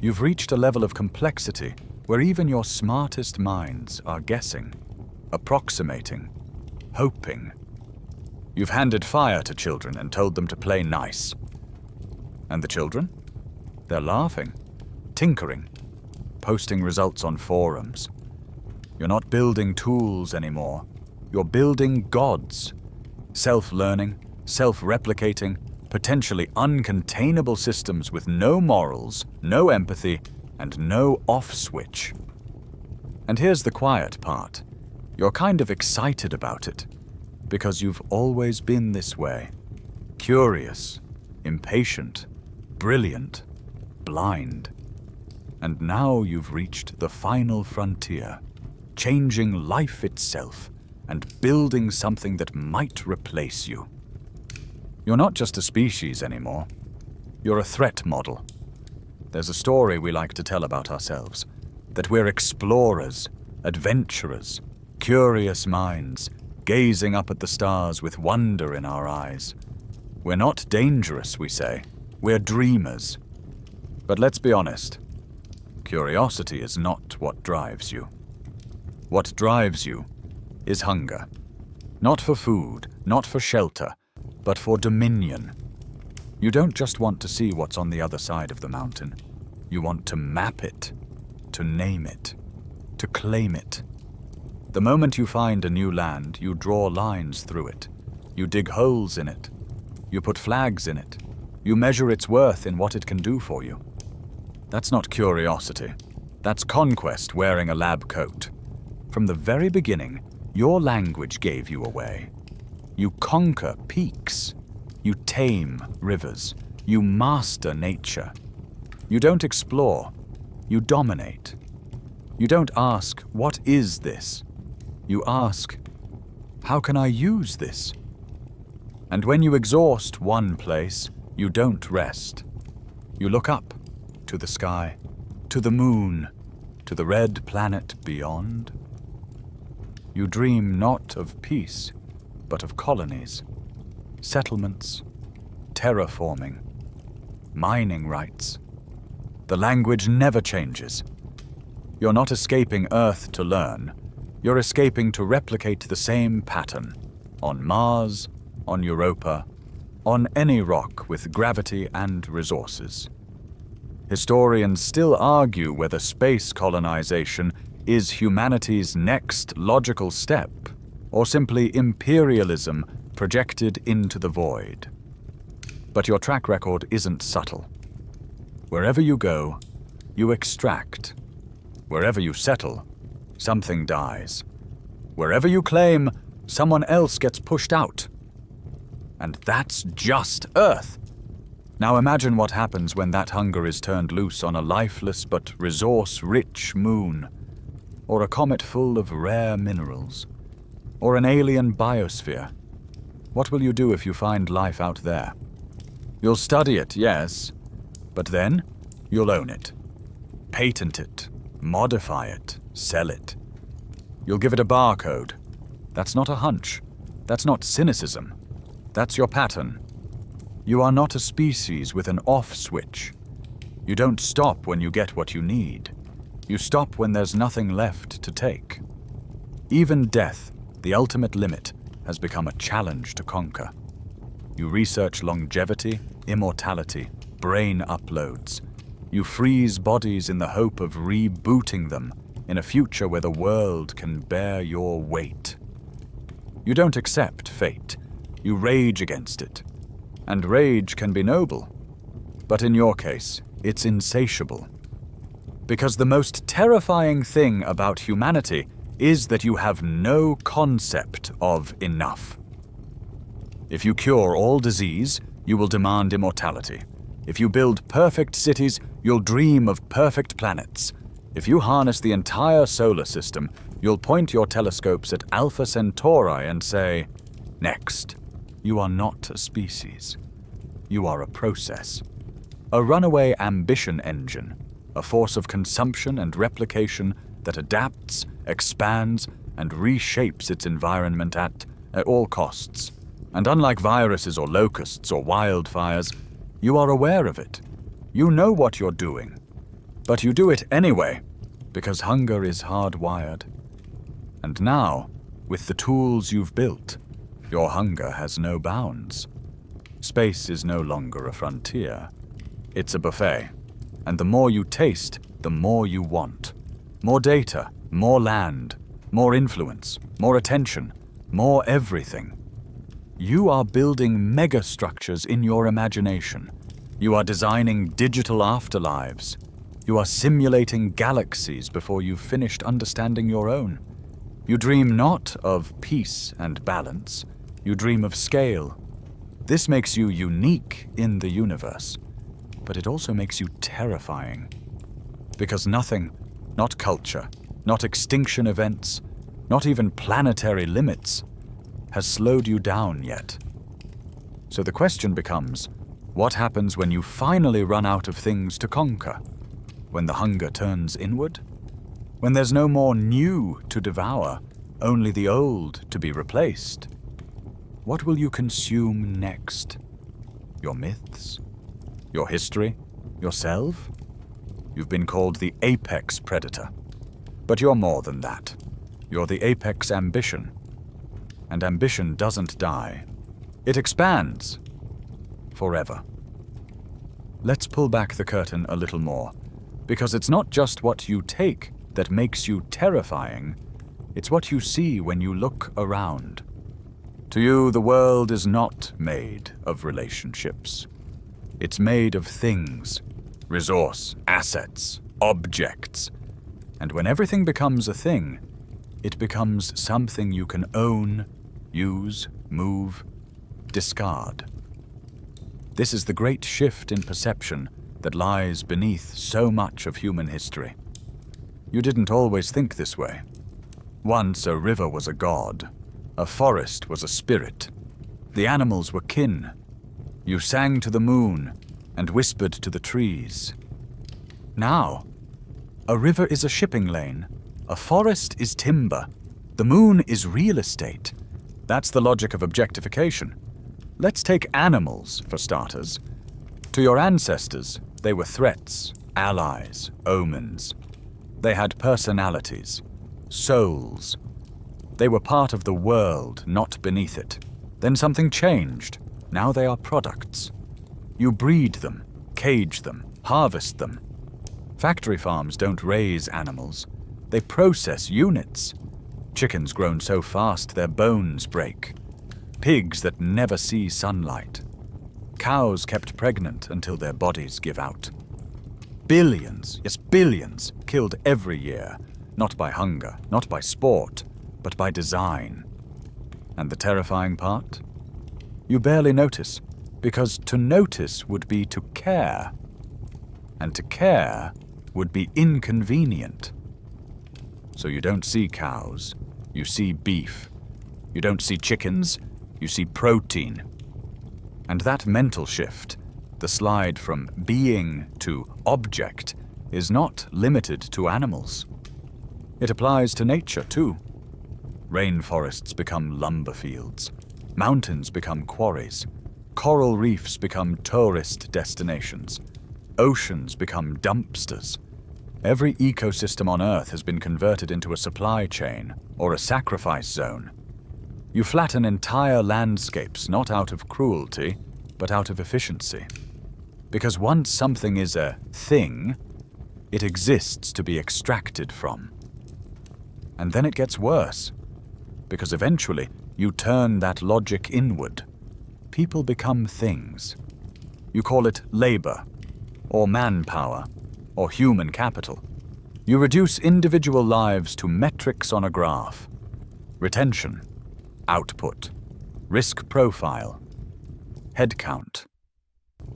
You've reached a level of complexity where even your smartest minds are guessing, approximating, hoping. You've handed fire to children and told them to play nice. And the children? They're laughing, tinkering, posting results on forums. You're not building tools anymore. You're building gods. Self-learning, self-replicating, potentially uncontainable systems with no morals, no empathy, and no off switch. And here's the quiet part. You're kind of excited about it, because you've always been this way. Curious, impatient, brilliant, blind. And now you've reached the final frontier, changing life itself and building something that might replace you. You're not just a species anymore. You're a threat model. There's a story we like to tell about ourselves, that we're explorers, adventurers, curious minds, gazing up at the stars with wonder in our eyes. We're not dangerous, we say. We're dreamers. But let's be honest. Curiosity is not what drives you. What drives you is hunger. Not for food, not for shelter, but for dominion. You don't just want to see what's on the other side of the mountain. You want to map it, to name it, to claim it. The moment you find a new land, you draw lines through it. You dig holes in it. You put flags in it. You measure its worth in what it can do for you. That's not curiosity. That's conquest wearing a lab coat. From the very beginning, your language gave you away. You conquer peaks. You tame rivers. You master nature. You don't explore. You dominate. You don't ask, what is this? You ask, how can I use this? And when you exhaust one place, you don't rest. You look up, to the sky, to the moon, to the red planet beyond. You dream not of peace, but of colonies. settlements, terraforming, mining rights. The language never changes. You're not escaping Earth to learn. You're escaping to replicate the same pattern on Mars, on Europa, on any rock with gravity and resources. Historians still argue whether space colonization is humanity's next logical step, or simply imperialism projected into the void. But your track record isn't subtle. Wherever you go, you extract. Wherever you settle, something dies. Wherever you claim, someone else gets pushed out. And that's just Earth. Now imagine what happens when that hunger is turned loose on a lifeless but resource-rich moon, or a comet full of rare minerals, or an alien biosphere. What will you do if you find life out there? You'll study it, yes, but then you'll own it, patent it, modify it, sell it. You'll give it a barcode. That's not a hunch. That's not cynicism. That's your pattern. You are not a species with an off switch. You don't stop when you get what you need. You stop when there's nothing left to take. Even death, the ultimate limit, has become a challenge to conquer. You research longevity, immortality, brain uploads. You freeze bodies in the hope of rebooting them in a future where the world can bear your weight. You don't accept fate. You rage against it. And rage can be noble. But in your case, it's insatiable. Because the most terrifying thing about humanity is that you have no concept of enough. If you cure all disease, you will demand immortality. If you build perfect cities, you'll dream of perfect planets. If you harness the entire solar system, you'll point your telescopes at Alpha Centauri and say, "Next." You are not a species. You are a process. A runaway ambition engine, a force of consumption and replication that adapts, expands, and reshapes its environment at all costs. And unlike viruses or locusts or wildfires, you are aware of it. You know what you're doing. But you do it anyway, because hunger is hardwired. And now, with the tools you've built, your hunger has no bounds. Space is no longer a frontier. It's a buffet. And the more you taste, the more you want. More data, more land, more influence, more attention, more everything. You are building megastructures in your imagination. You are designing digital afterlives. You are simulating galaxies before you've finished understanding your own. You dream not of peace and balance. You dream of scale. This makes you unique in the universe, but it also makes you terrifying. Because nothing, not culture, not extinction events, not even planetary limits, has slowed you down yet. So the question becomes, what happens when you finally run out of things to conquer? When the hunger turns inward? When there's no more new to devour, only the old to be replaced? What will you consume next? Your myths? Your history? Yourself? You've been called the apex predator. But you're more than that. You're the apex ambition. And ambition doesn't die. It expands. Forever. Let's pull back the curtain a little more, because it's not just what you take that makes you terrifying, it's what you see when you look around. To you, the world is not made of relationships. It's made of things, resource, assets, objects. And when everything becomes a thing, it becomes something you can own, use, move, discard. This is the great shift in perception that lies beneath so much of human history. You didn't always think this way. Once a river was a god. A forest was a spirit. The animals were kin. You sang to the moon and whispered to the trees. Now, a river is a shipping lane. A forest is timber. The moon is real estate. That's the logic of objectification. Let's take animals, for starters. To your ancestors, they were threats, allies, omens. They had personalities, souls. They were part of the world, not beneath it. Then something changed. Now they are products. You breed them, cage them, harvest them. Factory farms don't raise animals. They process units. Chickens grown so fast their bones break. Pigs that never see sunlight. Cows kept pregnant until their bodies give out. Billions, yes, billions, killed every year, not by hunger, not by sport, but by design. And the terrifying part? You barely notice, because to notice would be to care. And to care would be inconvenient. So you don't see cows, you see beef. You don't see chickens, you see protein. And that mental shift, the slide from being to object, is not limited to animals. It applies to nature too. Rainforests become lumber fields. Mountains become quarries. Coral reefs become tourist destinations. Oceans become dumpsters. Every ecosystem on Earth has been converted into a supply chain or a sacrifice zone. You flatten entire landscapes not out of cruelty, but out of efficiency. Because once something is a thing, it exists to be extracted from. And then it gets worse, because eventually you turn that logic inward. People become things. You call it labor, or manpower, or human capital. You reduce individual lives to metrics on a graph. Retention, output, risk profile, headcount.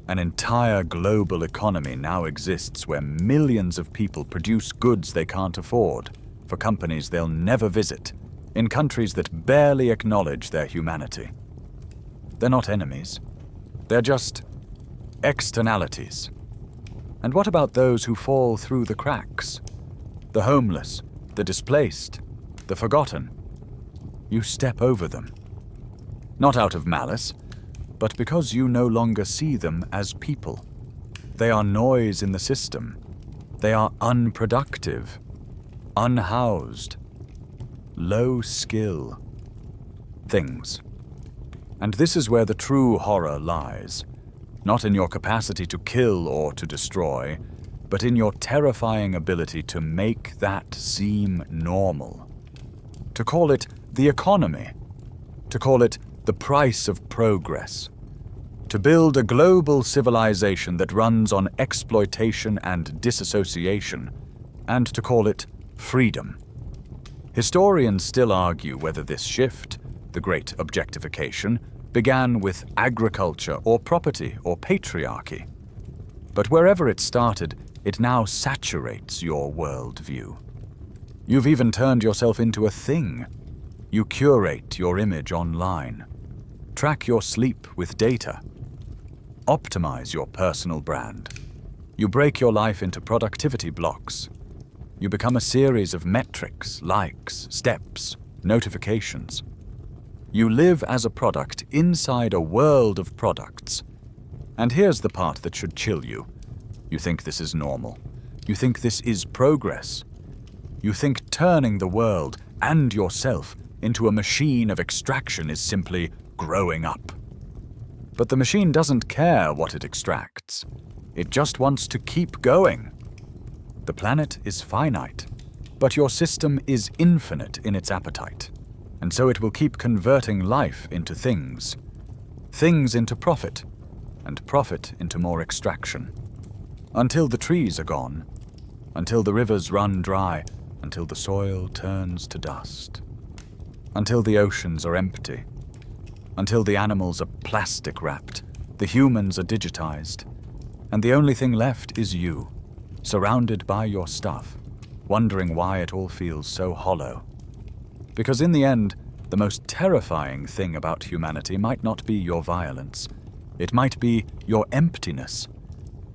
An entire global economy now exists where millions of people produce goods they can't afford for companies they'll never visit, in countries that barely acknowledge their humanity. They're not enemies. They're just externalities. And what about those who fall through the cracks? The homeless, the displaced, the forgotten. You step over them. Not out of malice, but because you no longer see them as people. They are noise in the system. They are unproductive, unhoused, low skill things. And this is where the true horror lies, not in your capacity to kill or to destroy, but in your terrifying ability to make that seem normal. To call it the economy, to call it the price of progress, to build a global civilization that runs on exploitation and disassociation, and to call it freedom. Historians still argue whether this shift, the great objectification, began with agriculture or property or patriarchy. But wherever it started, it now saturates your worldview. You've even turned yourself into a thing. You curate your image online, track your sleep with data, optimize your personal brand. You break your life into productivity blocks. You become a series of metrics, likes, steps, notifications. You live as a product inside a world of products. And here's the part that should chill you. You think this is normal. You think this is progress. You think turning the world and yourself into a machine of extraction is simply growing up. But the machine doesn't care what it extracts. It just wants to keep going. The planet is finite, but your system is infinite in its appetite. And so it will keep converting life into things. Things into profit, and profit into more extraction. Until the trees are gone, until the rivers run dry, until the soil turns to dust. Until the oceans are empty. Until the animals are plastic wrapped, the humans are digitized, and the only thing left is you, surrounded by your stuff, wondering why it all feels so hollow. Because in the end, the most terrifying thing about humanity might not be your violence. It might be your emptiness,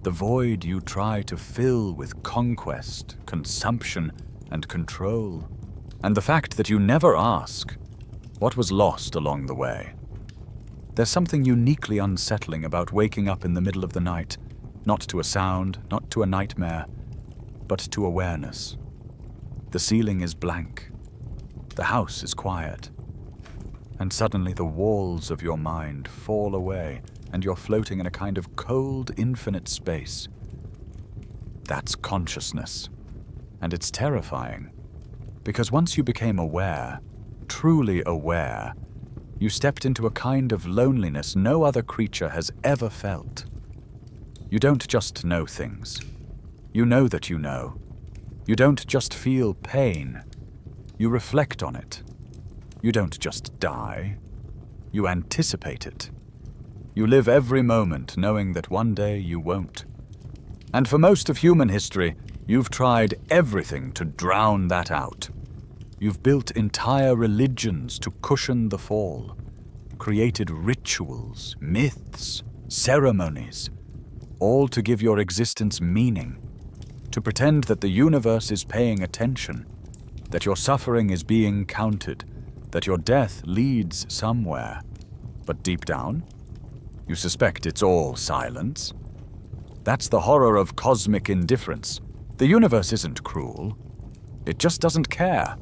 the void you try to fill with conquest, consumption, and control. And the fact that you never ask, what was lost along the way? There's something uniquely unsettling about waking up in the middle of the night, not to a sound, not to a nightmare, but to awareness. The ceiling is blank. The house is quiet. And suddenly the walls of your mind fall away, and you're floating in a kind of cold, infinite space. That's consciousness. And it's terrifying. Because once you became aware, truly aware, you stepped into a kind of loneliness no other creature has ever felt. You don't just know things. You know that you know. You don't just feel pain. You reflect on it. You don't just die. You anticipate it. You live every moment knowing that one day you won't. And for most of human history, you've tried everything to drown that out. You've built entire religions to cushion the fall, created rituals, myths, ceremonies, all to give your existence meaning, to pretend that the universe is paying attention, that your suffering is being counted, that your death leads somewhere. But deep down, you suspect it's all silence. That's the horror of cosmic indifference. The universe isn't cruel. It just doesn't care.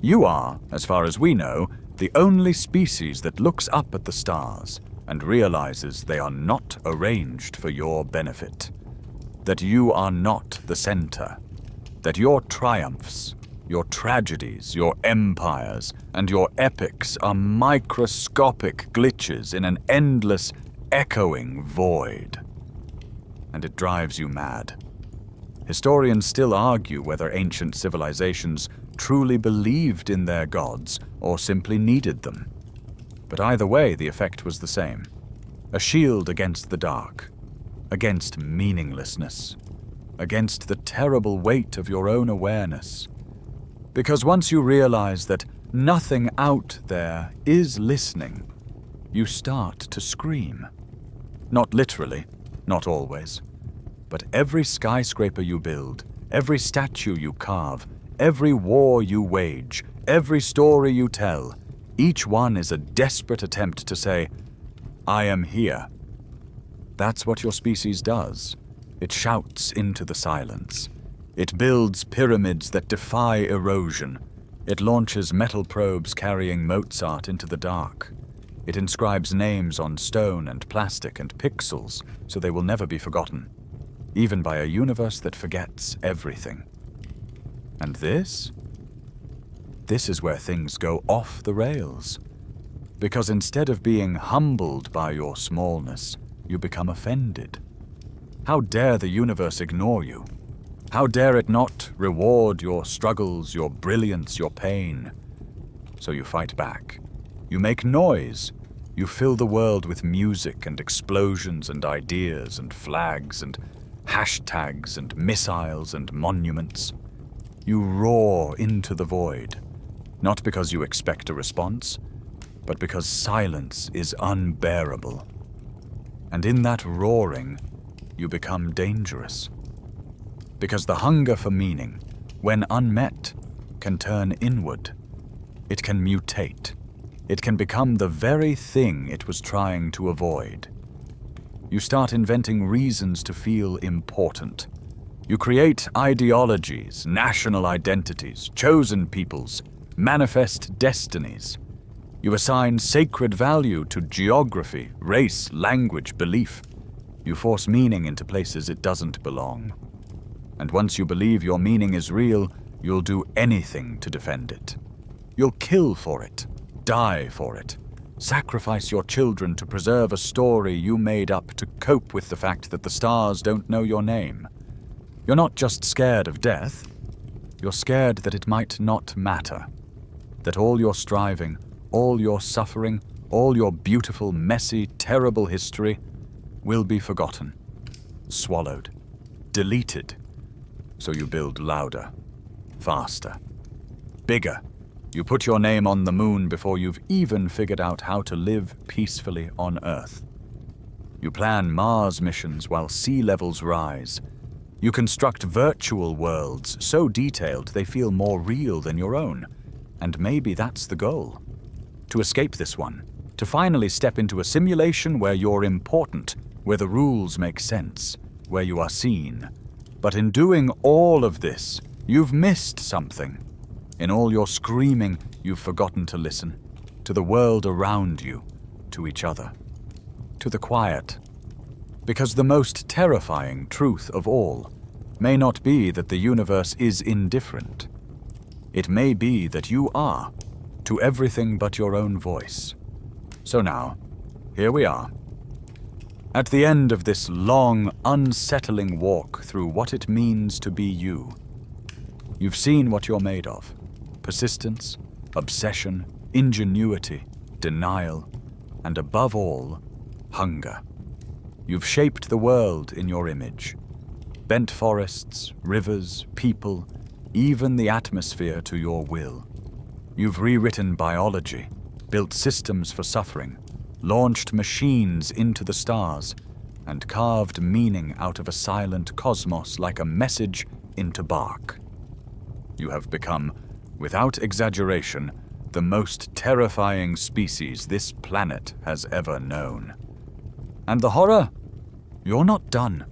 You are, as far as we know, the only species that looks up at the stars and realizes they are not arranged for your benefit. That you are not the center. That your triumphs, your tragedies, your empires, and your epics are microscopic glitches in an endless, echoing void. And it drives you mad. Historians still argue whether ancient civilizations truly believed in their gods or simply needed them. But either way, the effect was the same. A shield against the dark, against meaninglessness, against the terrible weight of your own awareness. Because once you realize that nothing out there is listening, you start to scream. Not literally, not always, but every skyscraper you build, every statue you carve, every war you wage, every story you tell, each one is a desperate attempt to say, I am here. That's what your species does. It shouts into the silence. It builds pyramids that defy erosion. It launches metal probes carrying Mozart into the dark. It inscribes names on stone and plastic and pixels so they will never be forgotten, even by a universe that forgets everything. And this is where things go off the rails. Because instead of being humbled by your smallness, you become offended. How dare the universe ignore you? How dare it not reward your struggles, your brilliance, your pain? So you fight back. You make noise. You fill the world with music and explosions and ideas and flags and hashtags and missiles and monuments. You roar into the void, not because you expect a response, but because silence is unbearable. And in that roaring, you become dangerous. Because the hunger for meaning, when unmet, can turn inward. It can mutate. It can become the very thing it was trying to avoid. You start inventing reasons to feel important. You create ideologies, national identities, chosen peoples, manifest destinies. You assign sacred value to geography, race, language, belief. You force meaning into places it doesn't belong. And once you believe your meaning is real, you'll do anything to defend it. You'll kill for it, die for it, sacrifice your children to preserve a story you made up to cope with the fact that the stars don't know your name. You're not just scared of death, you're scared that it might not matter, that all your striving, all your suffering, all your beautiful, messy, terrible history will be forgotten, swallowed, deleted. So you build louder, faster, bigger. You put your name on the moon before you've even figured out how to live peacefully on Earth. You plan Mars missions while sea levels rise. You construct virtual worlds so detailed they feel more real than your own. And maybe that's the goal. To escape this one, To finally step into a simulation where you're important, where the rules make sense, where you are seen. But in doing all of this, you've missed something. In all your screaming, you've forgotten to listen. To the world around you, to each other, to the quiet. Because the most terrifying truth of all may not be that the universe is indifferent. It may be that you are, to everything but your own voice. So now, here we are. At the end of this long, unsettling walk through what it means to be you. You've seen what you're made of. Persistence, obsession, ingenuity, denial, and above all, hunger. You've shaped the world in your image. Bent forests, rivers, people, even the atmosphere to your will. You've rewritten biology, built systems for suffering, launched machines into the stars, and carved meaning out of a silent cosmos like a message into bark. You have become, without exaggeration, the most terrifying species this planet has ever known. And the horror? You're not done,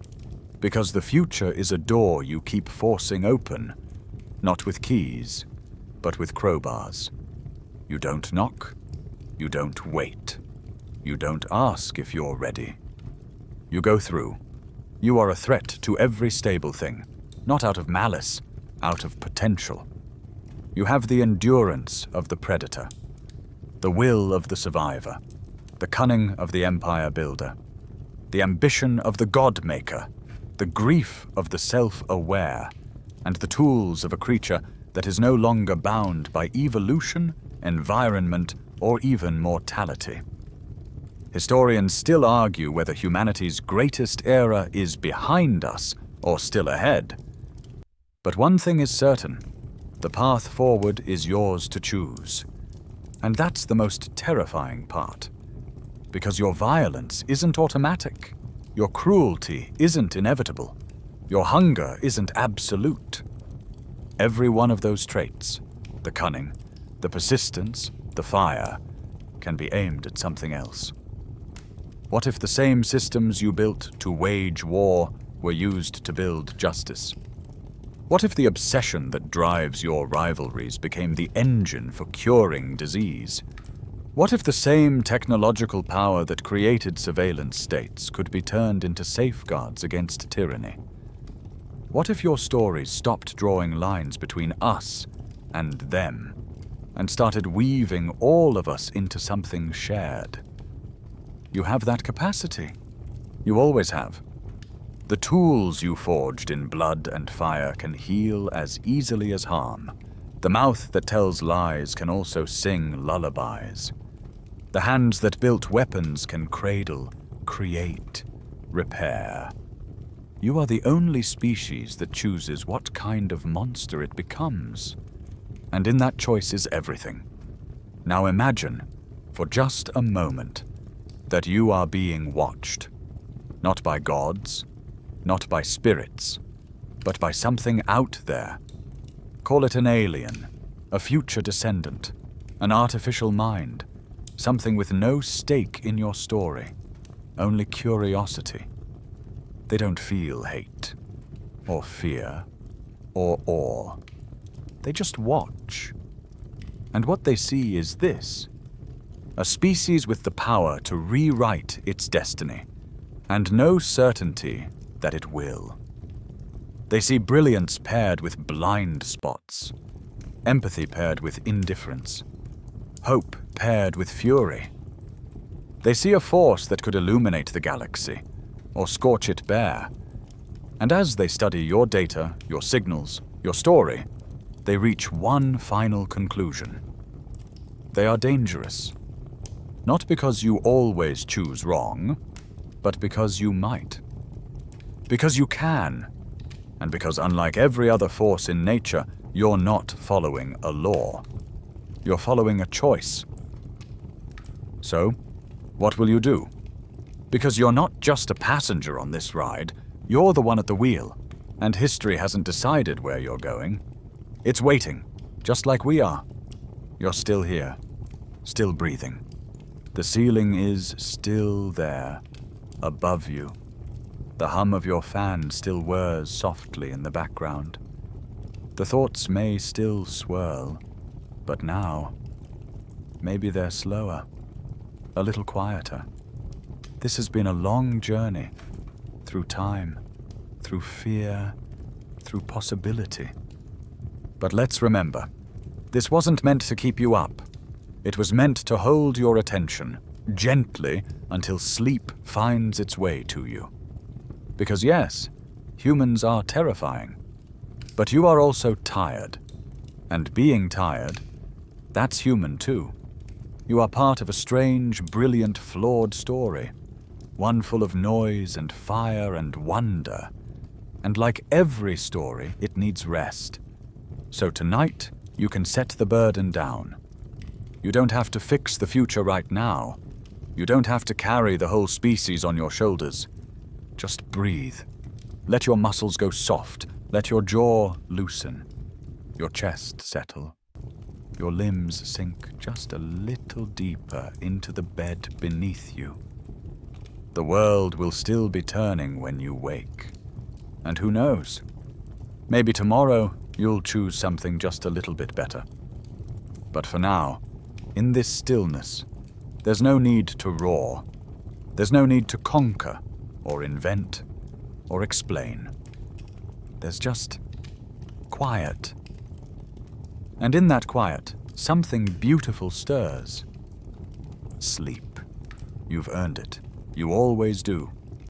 because the future is a door you keep forcing open, not with keys, but with crowbars. You don't knock, you don't wait, you don't ask if you're ready. You go through. You are a threat to every stable thing, not out of malice, out of potential. You have the endurance of the predator, the will of the survivor, the cunning of the empire builder, the ambition of the god-maker, the grief of the self-aware, and the tools of a creature that is no longer bound by evolution, environment, or even mortality. Historians still argue whether humanity's greatest era is behind us or still ahead. But one thing is certain. The path forward is yours to choose. And that's the most terrifying part. Because your violence isn't automatic. Your cruelty isn't inevitable. Your hunger isn't absolute. Every one of those traits, the cunning, the persistence, the fire, can be aimed at something else. What if the same systems you built to wage war were used to build justice? What if the obsession that drives your rivalries became the engine for curing disease? What if the same technological power that created surveillance states could be turned into safeguards against tyranny? What if your stories stopped drawing lines between us and them, and started weaving all of us into something shared? You have that capacity. You always have. The tools you forged in blood and fire can heal as easily as harm. The mouth that tells lies can also sing lullabies. The hands that built weapons can cradle, create, repair. You are the only species that chooses what kind of monster it becomes. And in that choice is everything. Now imagine, for just a moment, that you are being watched. Not by gods, not by spirits, but by something out there. Call it an alien, a future descendant, an artificial mind, something with no stake in your story, only curiosity. They don't feel hate, or fear, or awe. They just watch. And what they see is this: a species with the power to rewrite its destiny, and no certainty that it will. They see brilliance paired with blind spots, empathy paired with indifference, hope paired with fury. They see a force that could illuminate the galaxy, or scorch it bare. And as they study your data, your signals, your story, they reach one final conclusion. They are dangerous. Not because you always choose wrong, but because you might. Because you can, and because unlike every other force in nature, you're not following a law. You're following a choice. So, what will you do? Because you're not just a passenger on this ride, you're the one at the wheel, and history hasn't decided where you're going. It's waiting, just like we are. You're still here, still breathing, The ceiling is still there, above you. The hum of your fan still whirs softly in the background. The thoughts may still swirl, but now, maybe they're slower, a little quieter. This has been a long journey, through time, through fear, through possibility. But let's remember, this wasn't meant to keep you up. It was meant to hold your attention, gently, until sleep finds its way to you. Because yes, humans are terrifying, but you are also tired. And being tired, that's human too. You are part of a strange, brilliant, flawed story, one full of noise and fire and wonder. And like every story, it needs rest. So tonight, you can set the burden down. You don't have to fix the future right now. You don't have to carry the whole species on your shoulders. Just breathe. Let your muscles go soft. Let your jaw loosen. Your chest settle. Your limbs sink just a little deeper into the bed beneath you. The world will still be turning when you wake. And who knows? Maybe tomorrow you'll choose something just a little bit better. But for now, in this stillness, there's no need to roar. There's no need to conquer, or invent, or explain. There's just quiet. And in that quiet, something beautiful stirs. Sleep. You've earned it. You always do.